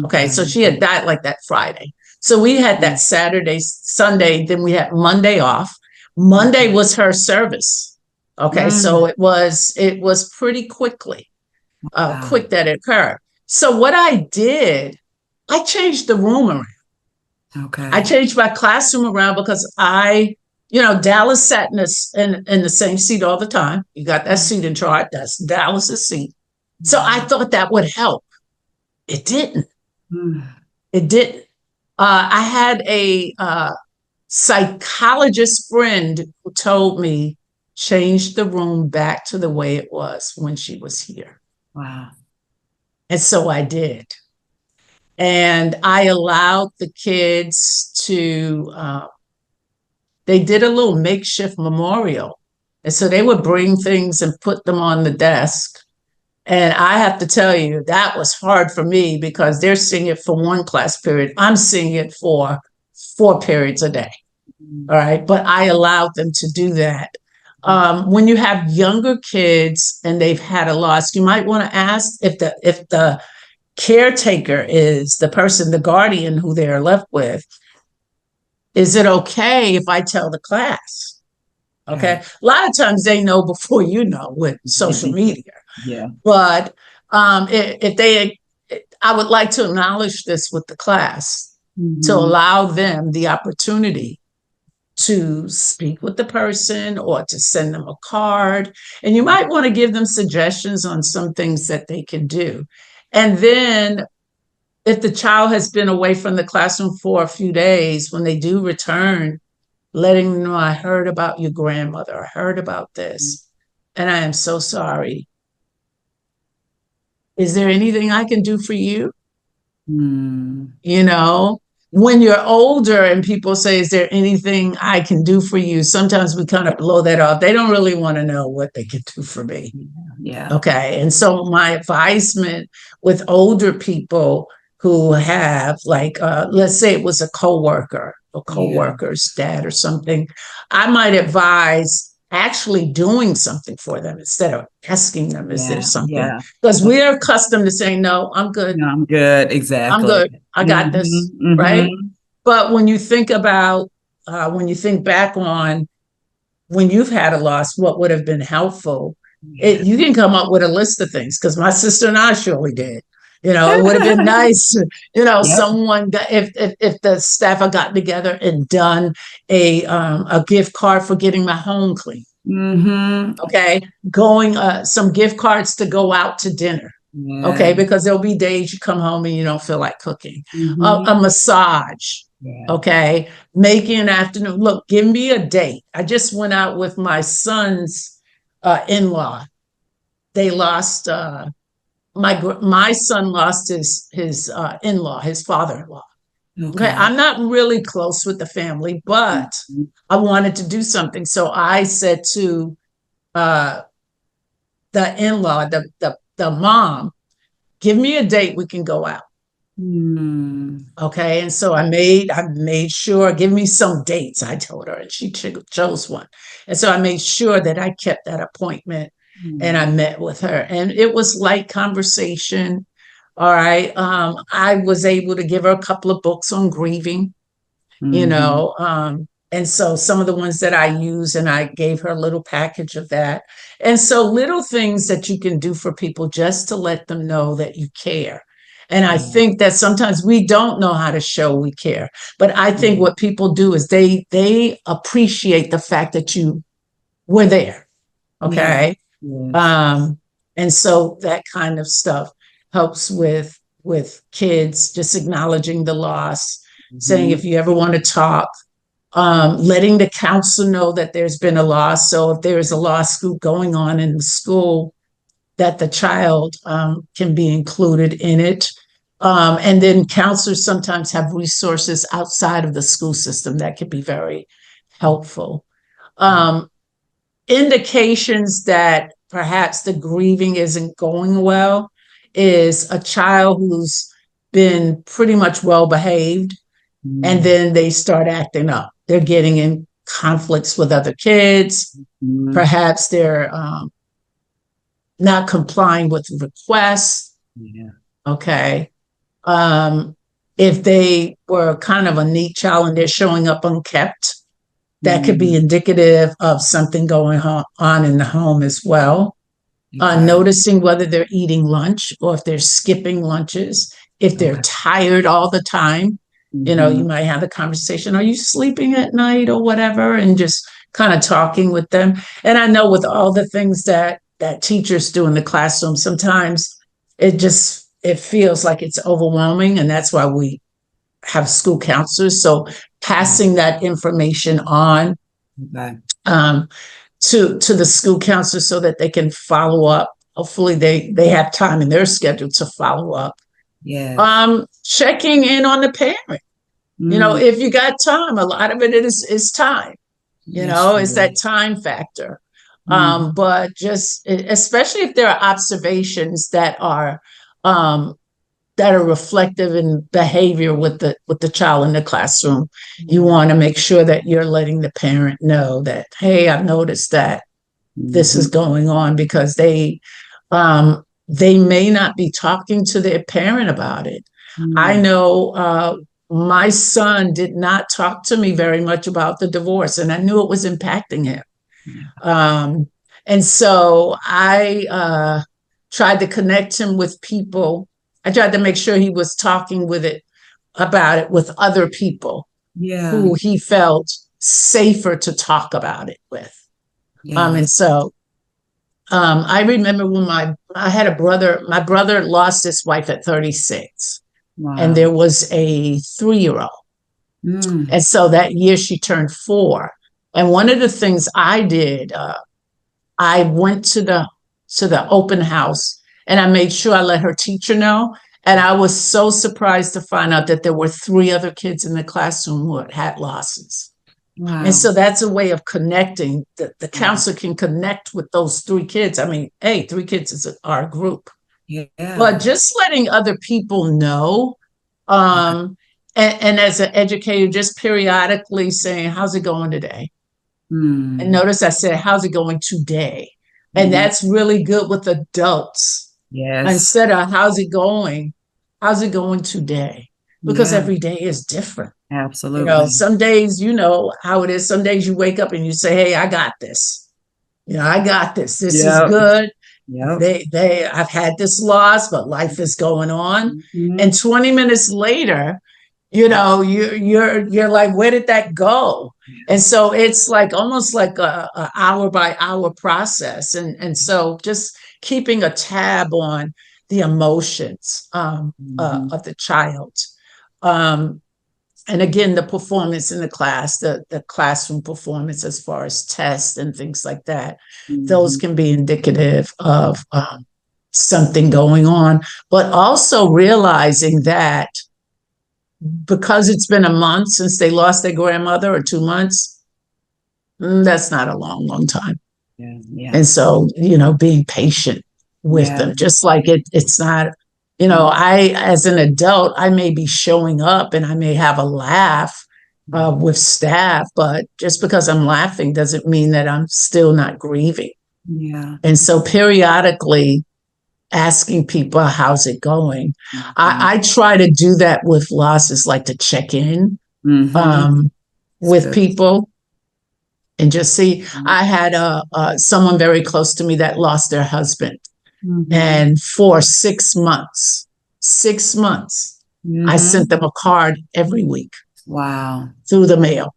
Okay, okay. so she had died like that Friday. So we had that Mm, Saturday, Sunday, then we had Monday off. Monday okay. was her service. Okay, so Mm, it was pretty wow. quick that it occurred. So what I did, I changed the room around. I Okay. changed my classroom around because Dallas sat in the same seat all the time. You got that seating chart. That's Dallas's seat. So I Yeah. thought that would help. It didn't. Mm, It didn't. I had a psychologist friend who told me change the room back to the way it was when she was here. wow. And so I did. And I allowed the kids they did a little makeshift memorial. And so they would bring things and put them on the desk. And I have to tell you, that was hard for me because they're seeing it for one class period. I'm seeing it for 4 periods a day. All right. But I allowed them to do that. When you have younger kids and they've had a loss, you might want to ask if the caretaker is the person, the guardian who they're left with, is it okay if I tell the class? Okay. Right. A lot of times they know before you know with social media. Yeah. But if they, I would like to acknowledge this with the class to allow them the opportunity to speak with the person or to send them a card. And you might want to give them suggestions on some things that they can do. And then if the child has been away from the classroom for a few days, when they do return, letting them know, I heard about your grandmother, I heard about this, and I am so sorry. Is there anything I can do for you? You know, when you're older and people say, is there anything I can do for you? Sometimes we kind of blow that off. They don't really want to know what they can do for me. Yeah. Okay. And so my advisement with older people who have like, let's say it was a coworker or coworker's dad or something, I might advise actually doing something for them instead of asking them, is there something? Yeah. Because we're accustomed to saying, no, I'm good. No, I'm good. Exactly. I'm good. I got this. Right. But when you think about, when you think back on when you've had a loss, what would have been helpful, you can come up with a list of things, because my sister and I surely did. You know, it would have been nice, you know, someone got, if the staff had gotten together and done a gift card for getting my home clean. Okay. Going, some gift cards to go out to dinner. Okay. Because there'll be days you come home and you don't feel like cooking. A massage. Okay. Making an afternoon. Look, give me a date. I just went out with my son's in-law. They lost, my son lost his in-law, his father-in-law. Okay. I'm not really close with the family, but I wanted to do something. So I said to the in-law, the mom, give me a date we can go out. Okay. And so I made sure, give me some dates, I told her, and she chose one. And so I made sure that I kept that appointment and I met with her. And it was light conversation. All right. I was able to give her a couple of books on grieving, you know, and so some of the ones that I use, and I gave her a little package of that. And so little things that you can do for people just to let them know that you care. And I think that sometimes we don't know how to show we care, but I think what people do is they appreciate the fact that you were there. Okay. And so that kind of stuff helps with kids, just acknowledging the loss, saying, if you ever want to talk, letting the counselor know that there's been a loss. So if there's a loss going on in the school, that the child can be included in it. And then counselors sometimes have resources outside of the school system that can be very helpful. Indications that perhaps the grieving isn't going well is a child who's been pretty much well behaved, and then they start acting up. They're getting in conflicts with other kids. Perhaps they're not complying with requests. Okay. If they were kind of a neat child and they're showing up unkept, that could be indicative of something going on in the home as well. Noticing whether they're eating lunch or if they're skipping lunches, if they're tired all the time. You know, you might have a conversation, are you sleeping at night or whatever, and just kind of talking with them. And I know with all the things that teachers do in the classroom, sometimes it feels like it's overwhelming, and that's why we have school counselors. So passing that information on to the school counselor so that they can follow up. Hopefully they have time in their schedule to follow up. Checking in on the parent. You know, if you got time, a lot of it is time. You know, it's that time factor. But just, especially if there are observations that are that are reflective in behavior with the child in the classroom. You want to make sure that you're letting the parent know that, hey, I've noticed that this is going on, because they may not be talking to their parent about it. I know my son did not talk to me very much about the divorce, and I knew it was impacting him. And so I tried to connect him with people. I tried to make sure he was talking about it with other people who he felt safer to talk about it with. And so I remember when I had a brother. My brother lost his wife at 36, and there was a 3-year-old. And so that year she turned 4. And one of the things I did, I went to the open house, and I made sure I let her teacher know. And I was so surprised to find out that there were 3 other kids in the classroom who had losses. And so that's a way of connecting. The counselor can connect with those 3 kids. I mean, hey, 3 kids is our group. But just letting other people know, and as an educator, just periodically saying, how's it going today? And notice I said, how's it going today? And that's really good with adults. Instead of how's it going today? Because every day is different. Absolutely. Some days, you know how it is. Some days you wake up and you say, hey, I got this. I got this. This is good. I've had this loss, but life is going on. And 20 minutes later, you're like, where did that go? And so it's like almost like a hour by hour process. And so just keeping a tab on the emotions of the child. And again, the performance in the class, the classroom performance as far as tests and things like that, those can be indicative of something going on. But also realizing that because it's been a month since they lost their grandmother, or 2 months, that's not a long, long time. And so, being patient with them, just like it's not, I, as an adult, I may be showing up and I may have a laugh with staff, but just because I'm laughing doesn't mean that I'm still not grieving. And so periodically asking people, how's it going? I try to do that with losses, like to check in with people and just see. I had someone very close to me that lost their husband. And for 6 months, I sent them a card every week. Through the mail.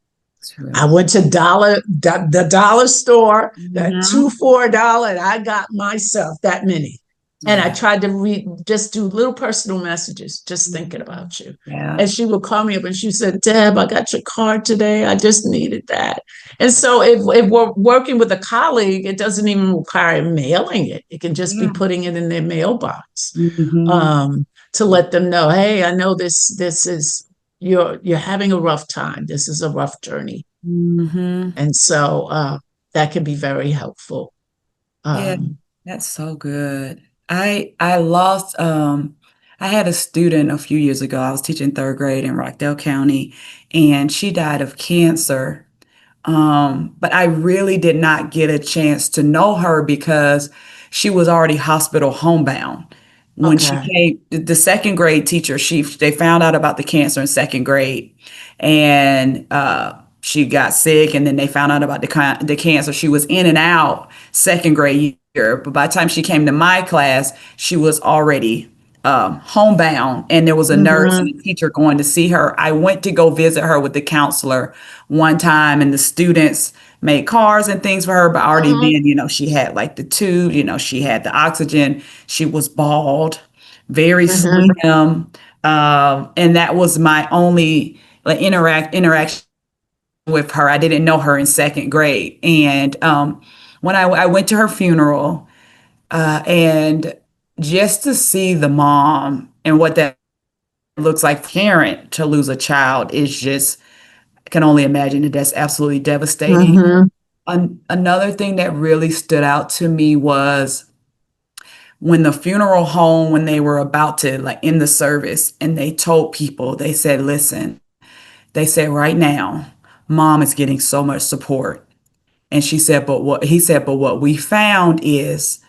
I went to the dollar store, that 2 for $1, and I got myself that many. And I tried to just do little personal messages, just thinking about you. And she would call me up and she said, Deb, I got your card today. I just needed that. And so if we're working with a colleague, it doesn't even require mailing it. It can just be putting it in their mailbox to let them know, hey, I know this is, you're having a rough time. This is a rough journey. And so that can be very helpful. That's so good. I lost, I had a student a few years ago. I was teaching 3rd grade in Rockdale County, and she died of cancer. But I really did not get a chance to know her because she was already hospital homebound. When she came, the 2nd grade teacher, they found out about the cancer in 2nd grade, and she got sick, and then they found out about the cancer. She was in and out 2nd grade year, but by the time she came to my class, she was already homebound, and there was a nurse and a teacher going to see her. I went to go visit her with the counselor one time, and the students made cards and things for her, but already then, she had like the tube, she had the oxygen. She was bald, very slim. And that was my only interaction with her. I didn't know her in 2nd grade. And when I went to her funeral, and just to see the mom and what that looks like, parent to lose a child, is just, I can only imagine that that's absolutely devastating. Another thing that really stood out to me was when the funeral home, when they were about to like end the service, and they told people, they said, listen, they said, right now, mom is getting so much support. And she said, but what he said, but what we found is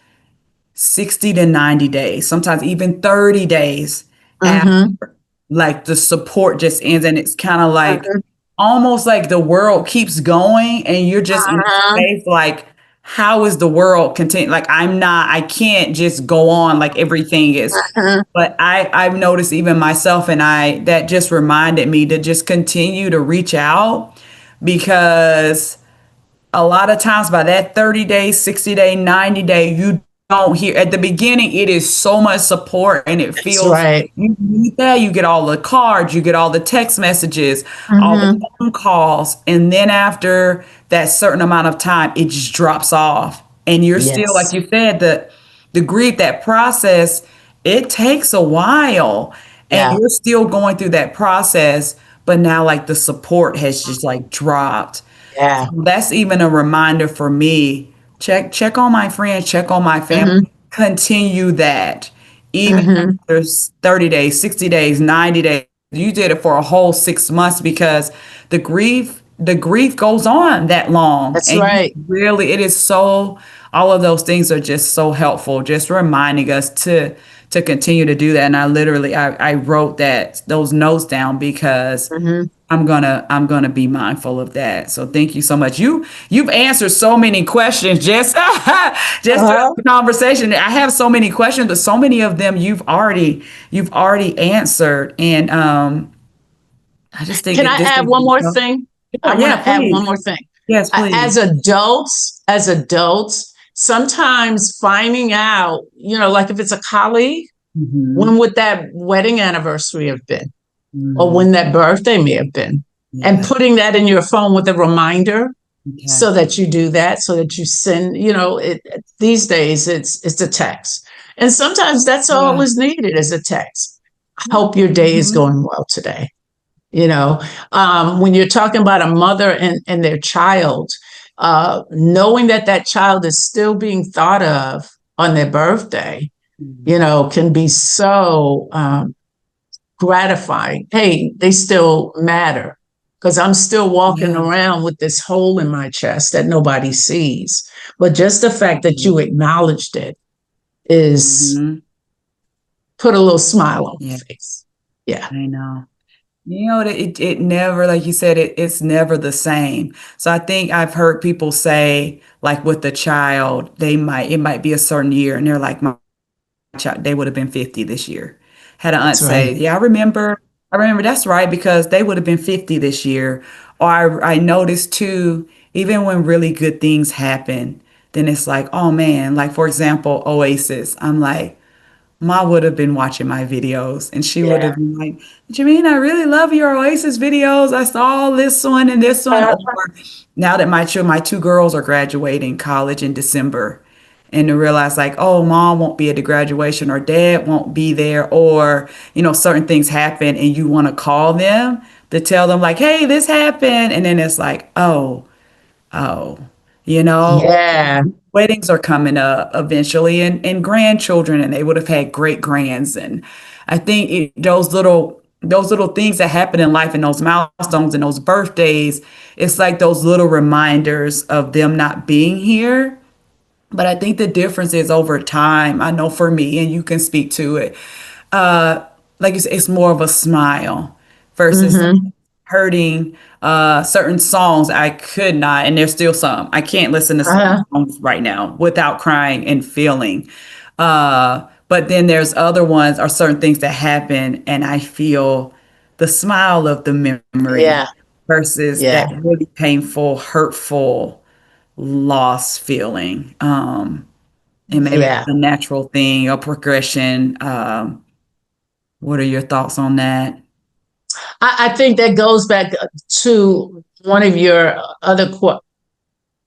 60 to 90 days, sometimes even 30 days Mm-hmm. after, like the support just ends. And it's kind of like Mm-hmm. almost like the world keeps going and you're just in a Uh-huh. space like, how is the world continue? Like, I can't just go on like everything is. Uh-huh. But I've noticed even myself and that just reminded me to just continue to reach out because a lot of times by that 30 days, 60-day, 90-day, you don't hear at the beginning, it is so much support and it That's feels right. you need that. You get all the cards, you get all the text messages, all the Mm-hmm. phone calls. And then after that certain amount of time, it just drops off. And you're still, like Yes. you said, the grief, that process, it takes a while. And Yeah. you're still going through that process, but now like the support has just like dropped. Yeah. That's even a reminder for me. Check on my friends, check on my family. Mm-hmm. Continue that. Even Mm-hmm. after 30 days, 60 days, 90 days. You did it for a whole 6 months because the grief goes on that long. That's And you right. really, it is so, all of those things are just so helpful, just reminding us to continue to do that. And I wrote those notes down because Mm-hmm. I'm gonna be mindful of that. So thank you so much. You've answered so many questions just just through Uh-huh. the conversation. I have so many questions, but so many of them you've already answered, and I just think Can that I this add is one more so. thing? I Oh, want yeah, to add one please. more thing. Yes, please. As adults, sometimes finding out, like if it's a colleague, Hmm. when would that wedding anniversary have been? Or Hmm. when that birthday may have been? And Yeah. putting that in your phone with a reminder Okay. so that you do that, so that you send, these days it's a text. And sometimes that's all Yeah. is needed is a text. I hope your day is Hmm. going well today. You know, when you're talking about a mother and their child, knowing that that child is still being thought of on their birthday, can be so gratifying. Hey, they still matter because I'm still walking Yeah. around with this hole in my chest that nobody sees. But just the fact that you acknowledged it is Hmm. put a little smile on Yeah, your face. Yeah, I know. It never, like you said, it's never the same. So I think I've heard people say, like with the child, it might be a certain year, and they're like, my child, they would have been 50 this year. Had an aunt that's say, right. yeah, I remember that's right, because they would have been 50 this year. Or I noticed too, even when really good things happen, then it's like, oh man, like for example, Oasis. I'm like, Ma would have been watching my videos and she would Yeah. have been like, Jameen, I really love your Oasis videos. I saw this one and this one. Or now that my two girls are graduating college in December, and to realize like, oh, mom won't be at the graduation or dad won't be there, or, certain things happen and you want to call them to tell them like, hey, this happened. And then it's like, oh, or Yeah. weddings are coming up eventually, and grandchildren, and they would have had great grands. And I think those little things that happen in life and those milestones and those birthdays, it's like those little reminders of them not being here. But I think the difference is over time. I know for me, and you can speak to it, uh, like you said, it's more of a smile versus Mm-hmm. hurting certain songs. I could not, and there's still some. I can't listen to certain Uh-huh. songs right now without crying and feeling. But then there's other ones or certain things that happen, and I feel the smile of the memory Yeah. versus that Yeah. really painful, hurtful loss feeling. And maybe it's Yeah. a natural thing, a progression. What are your thoughts on that? I think that goes back to one of your other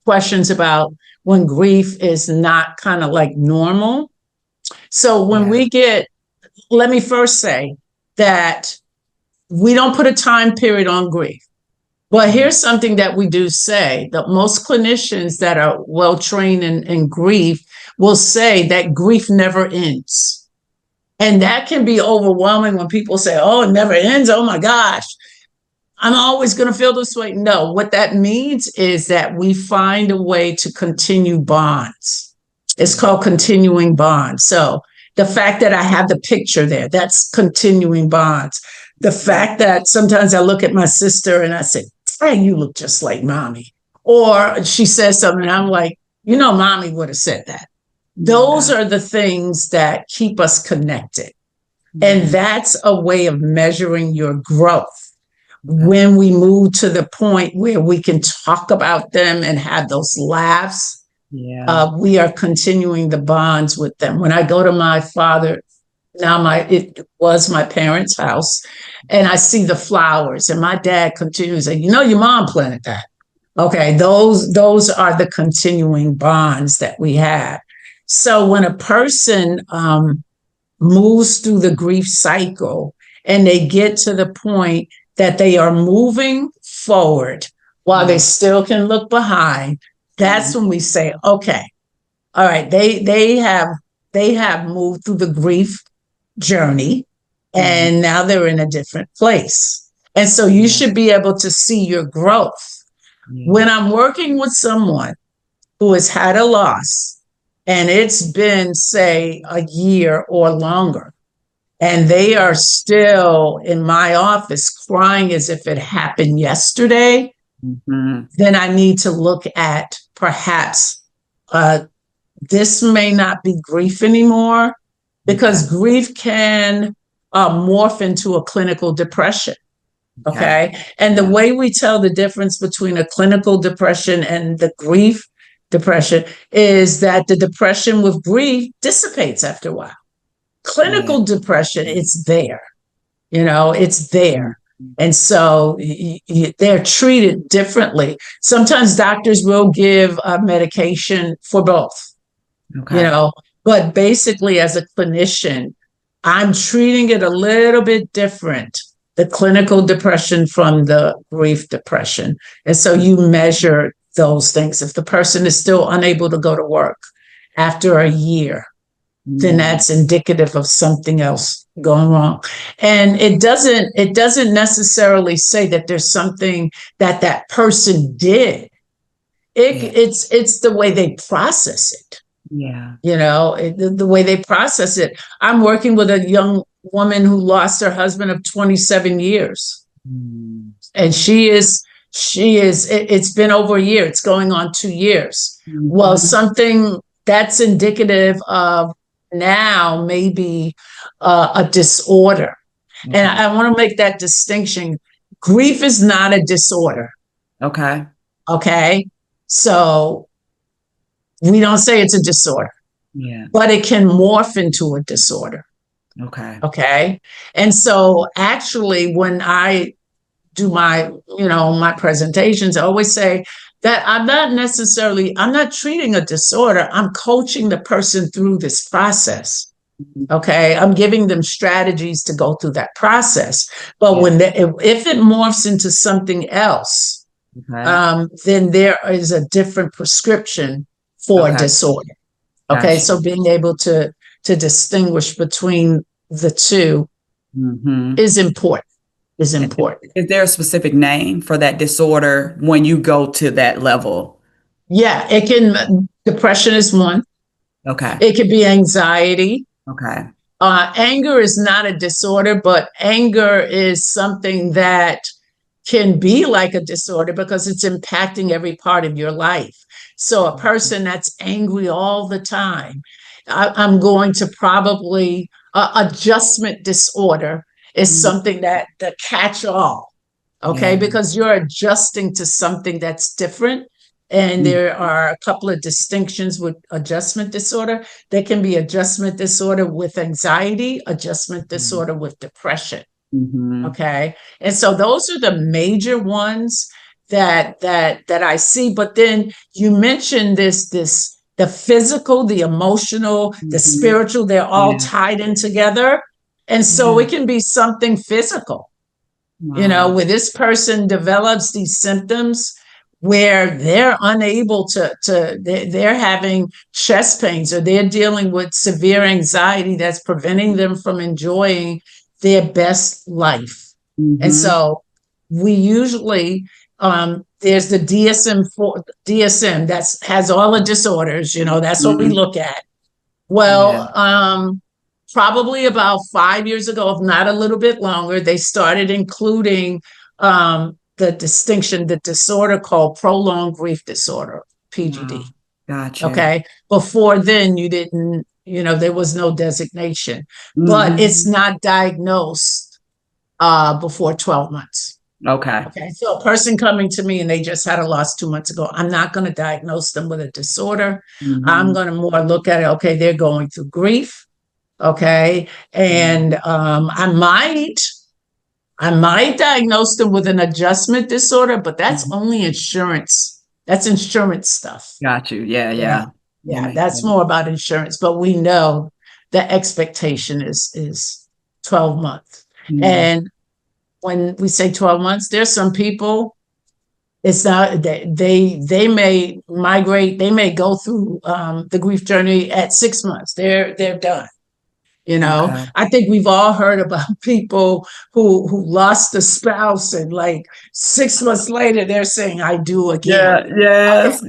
questions about when grief is not kind of like normal. So when Yeah. we get, let me first say that we don't put a time period on grief. But Right. here's something that we do say that most clinicians that are well trained in grief will say that grief never ends. And that can be overwhelming when people say, oh, it never ends. Oh my gosh, I'm always going to feel this way. No, what that means is that we find a way to continue bonds. It's called continuing bonds. So the fact that I have the picture there, that's continuing bonds. The fact that sometimes I look at my sister and I say, hey, you look just like mommy. Or she says something and I'm like, mommy would have said that. Those are the things that keep us connected. And that's a way of measuring your growth. When we move to the point where we can talk about them and have those laughs, we are continuing the bonds with them. When I go to my father, it was my parents' house, and I see the flowers, and my dad continues to say, your mom planted that. Okay, those are the continuing bonds that we have. So when a person moves through the grief cycle and they get to the point that they are moving forward while they still can look behind, that's when we say, okay, all right, they have moved through the grief journey and now they're in a different place. And so you should be able to see your growth. When I'm working with someone who has had a loss and it's been, say, a year or longer, and they are still in my office crying as if it happened yesterday, then I need to look at perhaps this may not be grief anymore, because grief can morph into a clinical depression. Okay. And the way we tell the difference between a clinical depression and the grief depression is that the depression with grief dissipates after a while. Clinical depression, it's there, it's there. And so they're treated differently. Sometimes doctors will give medication for both, but basically as a clinician, I'm treating it a little bit different, the clinical depression from the grief depression. And so you measure those things. If the person is still unable to go to work after a year, then that's indicative of something else going wrong. And it doesn't necessarily say that there's something that person did. It's the way they process it. The way they process it. I'm working with a young woman who lost her husband of 27 years. And it's been over a year. It's going on 2 years. Well, something that's indicative of now maybe a disorder. And I want to make that distinction. Grief is not a disorder. Okay. So we don't say it's a disorder, but it can morph into a disorder. Okay. And so actually when I do my presentations, I always say that I'm not treating a disorder. I'm coaching the person through this process. Okay. I'm giving them strategies to go through that process. But if it morphs into something else, then there is a different prescription for a disorder. Okay. So being able to distinguish between the two is important. Is there a specific name for that disorder when you go to that level? Yeah, it can. Depression is one. Okay. It could be anxiety. Okay. Anger is not a disorder, but anger is something that can be like a disorder because it's impacting every part of your life. So a person that's angry all the time, I'm going to probably adjustment disorder is something that the catch-all, because you're adjusting to something that's different. And there are a couple of distinctions with adjustment disorder. There can be adjustment disorder with anxiety, adjustment disorder with depression. Okay. And so those are the major ones that I see. But then you mentioned the physical, the emotional, the spiritual, they're all tied in together. And so it can be something physical, where this person develops these symptoms where they're unable they're having chest pains, or they're dealing with severe anxiety that's preventing them from enjoying their best life. And so we usually, there's the DSM that has all the disorders, that's what we look at. Well, probably about 5 years ago, if not a little bit longer, they started including the disorder called prolonged grief disorder, PGD. Gotcha. Okay. Before then, you didn't, there was no designation, but it's not diagnosed before 12 months. Okay. So a person coming to me and they just had a loss 2 months ago, I'm not going to diagnose them with a disorder. I'm going to more look at it. Okay, they're going through grief. Okay. And I might diagnose them with an adjustment disorder, but that's only insurance. That's insurance stuff. Got you. Yeah. That's more about insurance, but we know the expectation is 12 months. And when we say 12 months, there's some people, it's not, they may migrate, they may go through the grief journey at 6 months. They're done. I think we've all heard about people who lost a spouse, and like 6 months later, they're saying, I do again. Yes.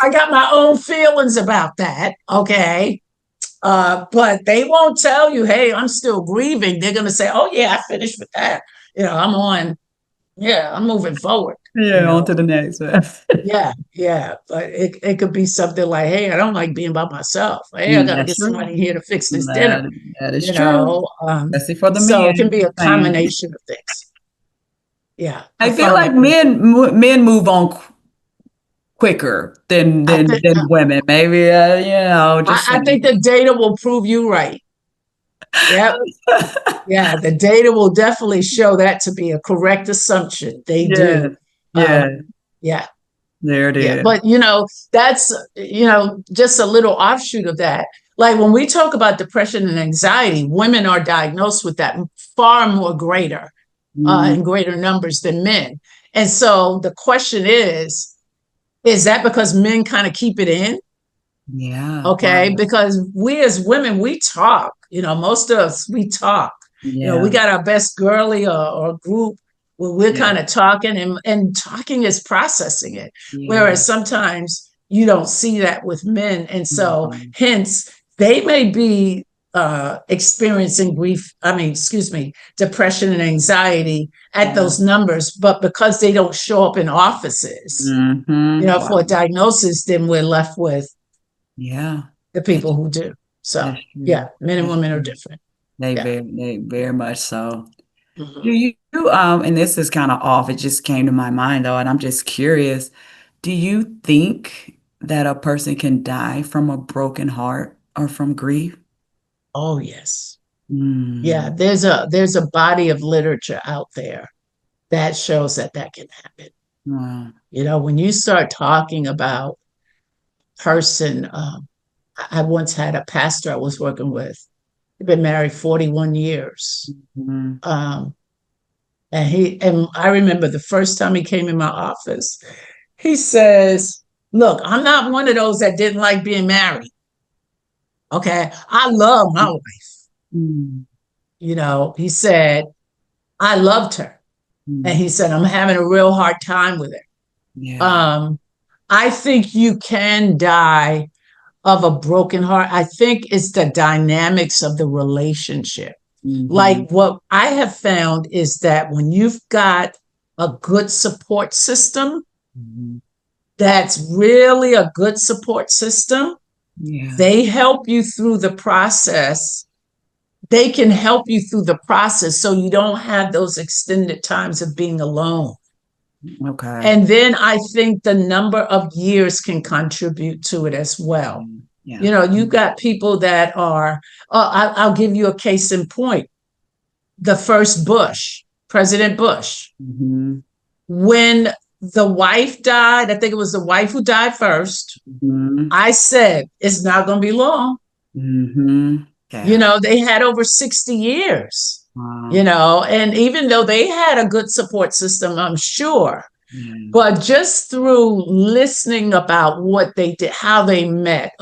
I got my own feelings about that. Okay. But they won't tell you, hey, I'm still grieving. They're going to say, oh yeah, I finished with that. I'm moving forward. On to the next one. But it could be something like, hey, I don't like being by myself. Hey, I got to get somebody here to fix this dinner. That is true. Especially for the men. So it can be a combination of things. Yeah. I feel like men move on quicker than women. Maybe, I think the data will prove you right. Yep. Yeah, the data will definitely show that to be a correct assumption. They do. Yeah. There it is. Yeah. But, that's, just a little offshoot of that. Like when we talk about depression and anxiety, women are diagnosed with that far more greater in greater numbers than men. And so the question is that because men kind of keep it in? Yeah. Okay. Wow. Because we as women, we talk, most of us, we talk. We got our best girly or group where we're kind of talking, and talking is processing it. Whereas sometimes you don't see that with men. And so hence they may be experiencing depression and anxiety at those numbers, but because they don't show up in offices, for a diagnosis, then we're left with the people who do. So men and women are different. They very much so. Do you and this is kind of off, it just came to my mind though, and I'm just curious, do you think that a person can die from a broken heart or from grief? Oh yes. Yeah, there's a body of literature out there that shows that can happen. Wow. When you start talking about person, I once had a pastor I was working with. He'd been married 41 years. And I remember the first time he came in my office, he says, look, I'm not one of those that didn't like being married. Okay. I love my wife. He said, I loved her. And he said, I'm having a real hard time with her. I think you can die of a broken heart. I think it's the dynamics of the relationship. Like what I have found is that when you've got a good support system, that's really a good support system, they help you through the process. They can help you through the process so you don't have those extended times of being alone. Okay. And then I think the number of years can contribute to it as well. You've got people that are, I'll give you a case in point. The first President Bush, when the wife died, I think it was the wife who died first. I said, it's not going to be long. They had over 60 years, and even though they had a good support system, I'm sure, Yeah. But just through listening about what they did, how they met,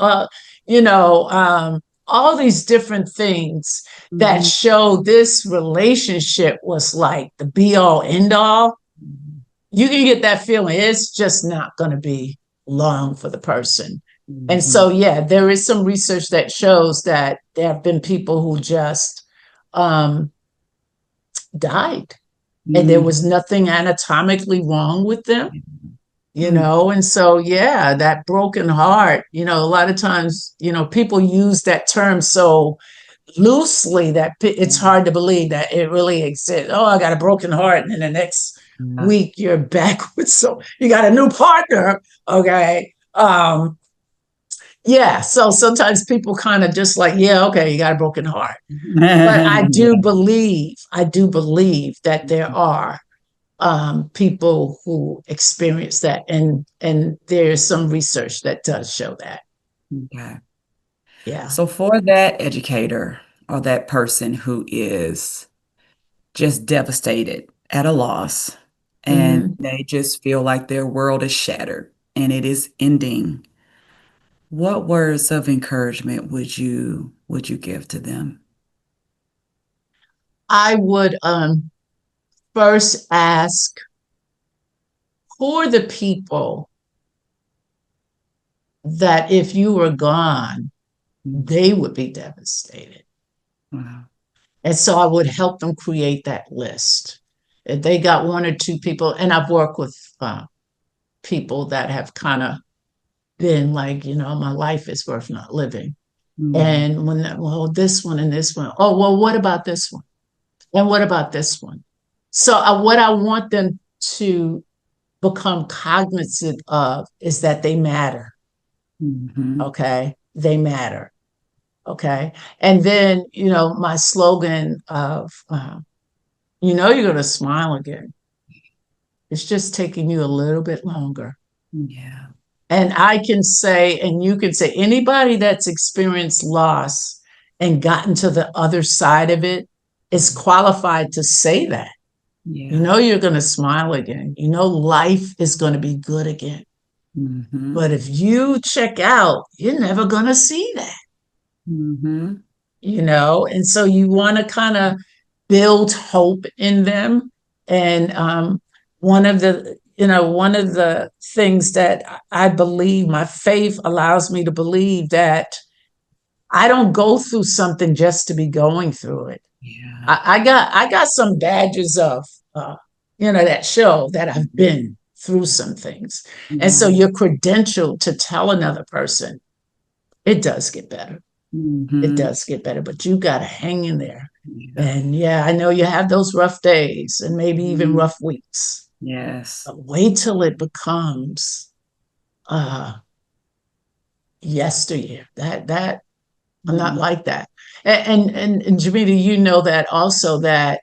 you know, all these different things that Mhm. show this relationship was like the be all end all, you can get that feeling it's just not going to be long for the person. And Mhm. so, yeah, there is some research that shows that there have been people who just um, died and there Mhm. was nothing anatomically wrong with them, you Mhm. know. And so, yeah, that broken heart, you know, a lot of times, you know, people use that term so loosely that it's hard to believe that it really exists. Oh, I got a broken heart, and then the next Yeah. week you're back with, so you got a new partner. Okay. Yeah, so sometimes people kind of just like, yeah, okay, you got a broken heart. But I do believe that there are people who experience that, and there's some research that does show that. Okay. Yeah. So for that educator or that person who is just devastated at a loss and Mhm. they just feel like their world is shattered and it is ending, what words of encouragement would you give to them? I would first ask, who are the people that if you were gone, they would be devastated? Wow. And so I would help them create that list. If they got one or two people, and I've worked with people that have kind of been like, you know, my life is worth not living. Mm. And when that, well, this one and this one, oh, well, what about this one? And what about this one? So what I want them to become cognizant of is that they matter. Mhm. Okay. They matter. Okay. And then, you know, my slogan of, you know, you're going to smile again. It's just taking you a little bit longer. Yeah. And I can say, and you can say, anybody that's experienced loss and gotten to the other side of it is qualified to say that. You Yeah. know, you're going to smile again. You know, life is going to be good again. Mhm. But if you check out, you're never going to see that, Mhm. you know? And so you want to kind of build hope in them. And one of the things that I believe, my faith allows me to believe that I don't go through something just to be going through it. Yeah. I got some badges of you know, that show that I've been through some things. And so Yeah. your credential to tell another person, it does get better. It Mhm. does get better, but you got to hang in there. Yeah. And yeah, I know you have those rough days and maybe even Mhm. rough weeks. Yes. But wait till it becomes uh yesteryear. That I'm not Mhm. like that. And Jamita, you know that also, that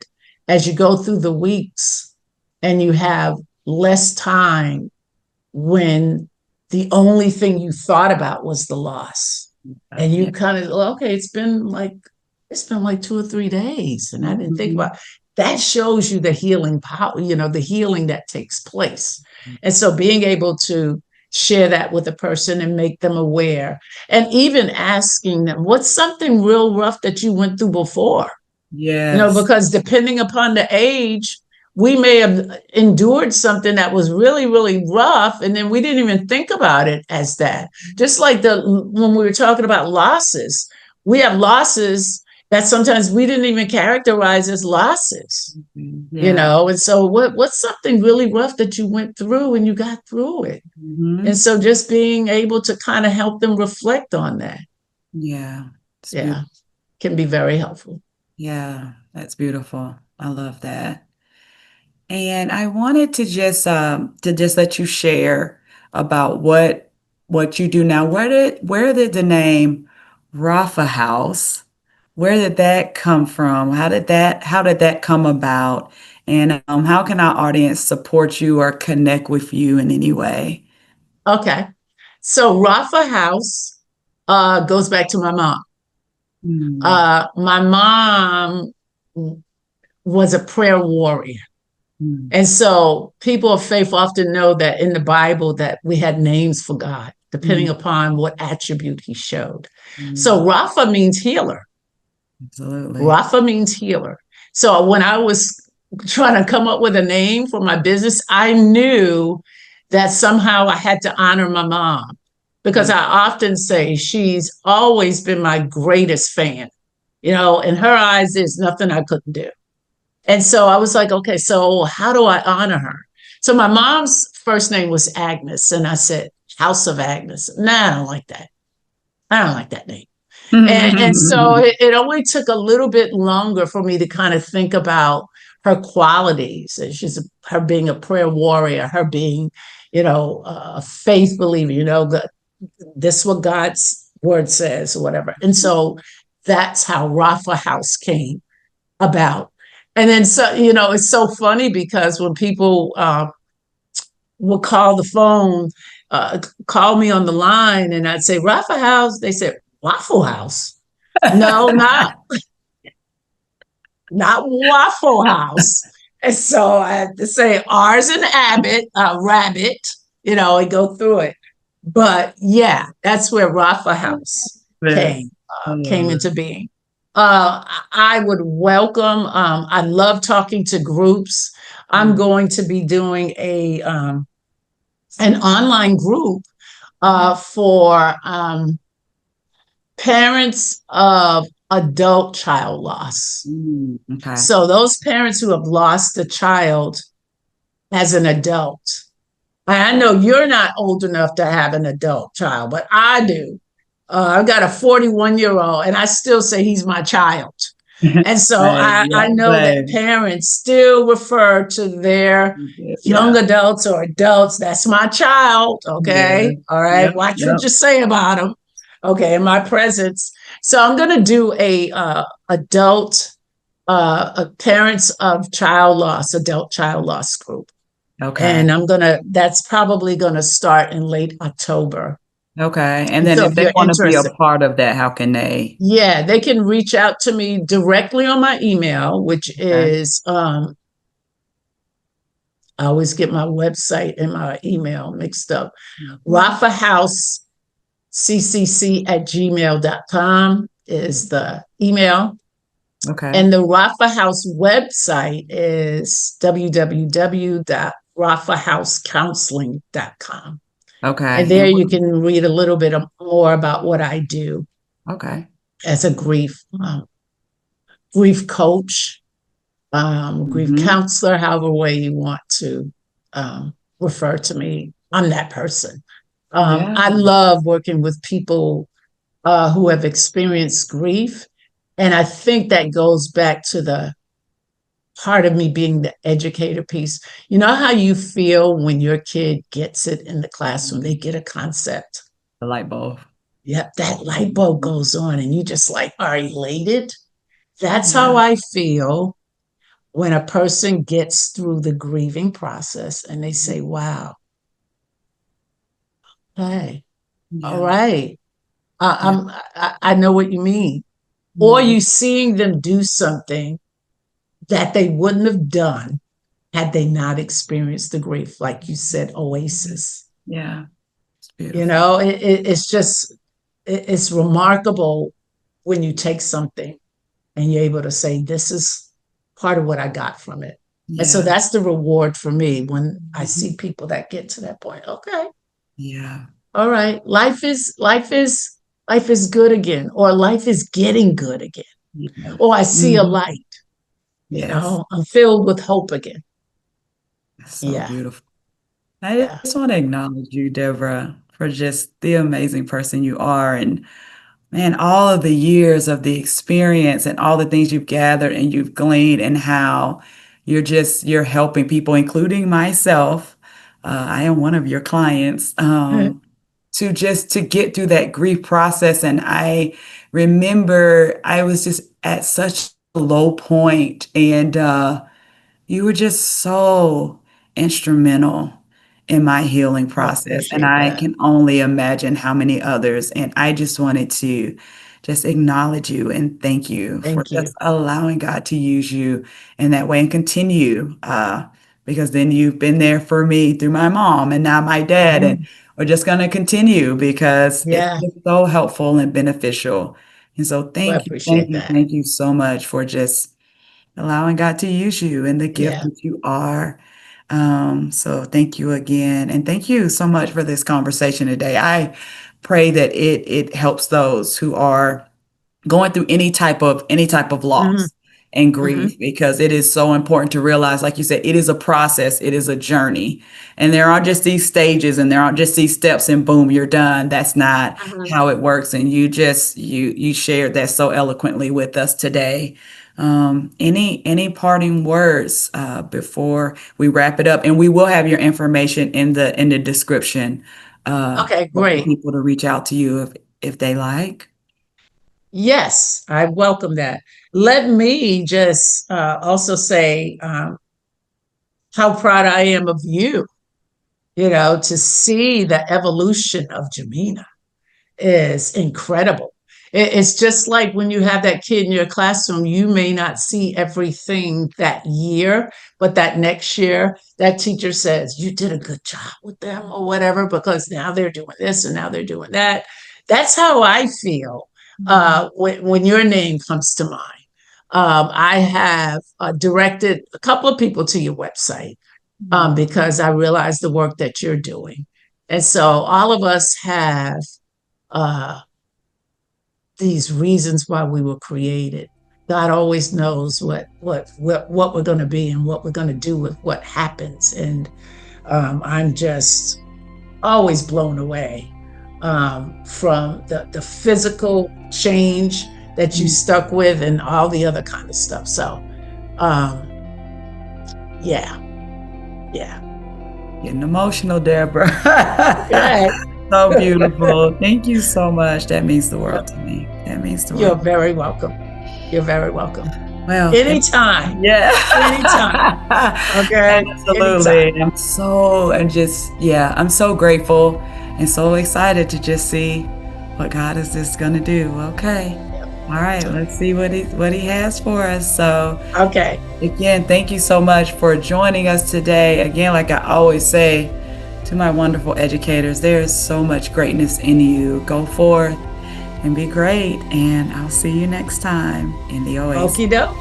as you go through the weeks and you have less time when the only thing you thought about was the loss. And you Yeah. kind of, okay, it's been like 2 or 3 days and I didn't think Mhm. about that. Shows you the healing power, you know, the healing that takes place. And so being able to share that with a person and make them aware, and even asking them, what's something real rough that you went through before? You know, Yes. because depending upon the age, we may have endured something that was really, really rough, and then we didn't even think about it as that. Just like the when we were talking about losses, we have losses that sometimes we didn't even characterize as losses, Mhm. you Yeah. know. And so, what's something really rough that you went through and you got through it? And Mhm. so, just being able to kind of help them reflect on that, Yeah. It's yeah, beautiful. can be very helpful. Yeah, that's beautiful. I love that. And I wanted to just let you share about what you do now. Where did the name Rafa House, where did that come from? How did that come about? And how can our audience support you or connect with you in any way? Okay. So Rafa House goes back to my mom. Mm. My mom was a prayer warrior. Mm, And so people of faith often know that in the Bible that we had names for God, depending mm, upon what attribute he showed. mm. So Rapha means healer. Absolutely. Rapha means healer. So when I was trying to come up with a name for my business, I knew that somehow I had to honor my mom because Mm, I often say she's always been my greatest fan. In her eyes, there's nothing I couldn't do. And so I was like, okay, so how do I honor her? So my mom's first name was Agnes. And I said, House of Agnes. Nah, I don't like that. I don't like that name. And so it only took a little bit longer for me to kind of think about her qualities. Her being a prayer warrior, her being, a faith believer, this is what God's word says or whatever. And so that's how Rafa House came about. And then, so, it's so funny because when people will call the phone, call me on the line, and I'd say, Rafa House, they said, Waffle House. No, not Waffle House. And so I had to say R's and Rabbit, and go through it. But yeah, that's where Rafa House Yes. came I came love it. into being. I would welcome. I love talking to groups. I'm Mm, going to be doing a an online group for parents of adult child loss. okay. So those parents who have lost a child as an adult. I know you're not old enough to have an adult child, but I do. I've got a 41-year-old, and I still say he's my child. And so I Yeah, know that same. parents still refer to their young Yeah. adults or adults. That's my child. Yeah. Okay. All right. Yep. Watch what Yep. you say about them. Okay. In my presence. So I'm going to do a adult parents of child loss, adult child loss group. Okay. And that's probably going to start in late October. Okay. And And then so if if they you're want to be a interested, part of that, how can they? yeah, they can reach out to me directly on my email, which Okay. is, I always get my website and my email mixed up. Rafa House ccc@gmail.com is the email. Okay. And the Rafa House website is www.rafahousecounseling.com. And Okay. there And you can read a little bit more about what I do okay. as a grief coach, grief Hmm. counselor, however way you want to refer to me. I'm that person. Yeah. I love working with people who have experienced grief. And I think that goes back to the part of me being the educator piece. You know how you feel when your kid gets it in the classroom, they get a concept. The light bulb. Yep, that light bulb goes on and you just like are elated. That's how Yeah. I feel when a person gets through the grieving process and they say, wow, hey, all Yeah. right, Yeah. I know what you mean. Or Mhm. you seeing them do something that they wouldn't have done had they not experienced the grief, like you said, Oasis. Yeah. It's beautiful. It's just, it's remarkable when you take something and you're able to say, this is part of what I got from it. And so Yeah. that's the reward for me when I Mhm. see people that get to that point. Okay, Yeah. all right, life is good again, or life is getting good again, Yes. or I see a Mhm. light. Yes. I'm filled with hope again. That's so Yeah, beautiful. I yeah. just want to acknowledge you, Deborah, for just the amazing person you are. And man, all of the years of the experience and all the things you've gathered and you've gleaned, and how you're helping people, including myself. I am one of your clients, to get through that grief process. And I remember I was just at such a low point, and you were just so instrumental in my healing I process. And appreciate I that. can only imagine how many others. And I just wanted to just acknowledge you and thank you for Thank you. just allowing God to use you in that way and continue because then you've been there for me through my mom and now my dad, and Mhm. we're just going to continue because it's Yeah, been so helpful and beneficial. And so well, I thank appreciate you, that. thank you so much for just allowing God to use you and the gift Yeah. that you are. So thank you again. And thank you so much for this conversation today. I pray that it helps those who are going through any type of Hmm. loss and Hmm. grief, because it is so important to realize, like you said, it is a process, it is a journey, and there aren't just these stages and there aren't just these steps and boom, you're done. That's not Hmm. how it works, and you shared that so eloquently with us today. Any parting words before we wrap it up? And we will have your information in the description Okay, for great. people to reach out to you if they like. Yes, I welcome that. Let me just also say how proud I am of you, to see the evolution of Jamina is incredible. It's just like when you have that kid in your classroom, you may not see everything that year, but that next year, that teacher says, you did a good job with them or whatever, because now they're doing this and now they're doing that. That's how I feel when your name comes to mind. I have directed a couple of people to your website because I realize the work that you're doing. And so all of us have uh, these reasons why we were created. God always knows what we're going to be and what we're going to do with what happens. And I'm just always blown away from the physical change that you stuck with and all the other kind of stuff. So, um, yeah, yeah. Getting emotional, Deborah. Good. So beautiful. Thank you so much. That means the world to me. That means the You're world. very welcome. You're very welcome. Well, Anytime. yeah. Anytime. Okay. Absolutely. Anytime. I'm so grateful and so excited to just see what God is just gonna do. Okay. Yep. All right, let's see what he has for us. So Okay. again, thank you so much for joining us today. Again, like I always say to my wonderful educators, there is so much greatness in you. Go forth and be great. And I'll see you next time in the Oasis. Okie doke.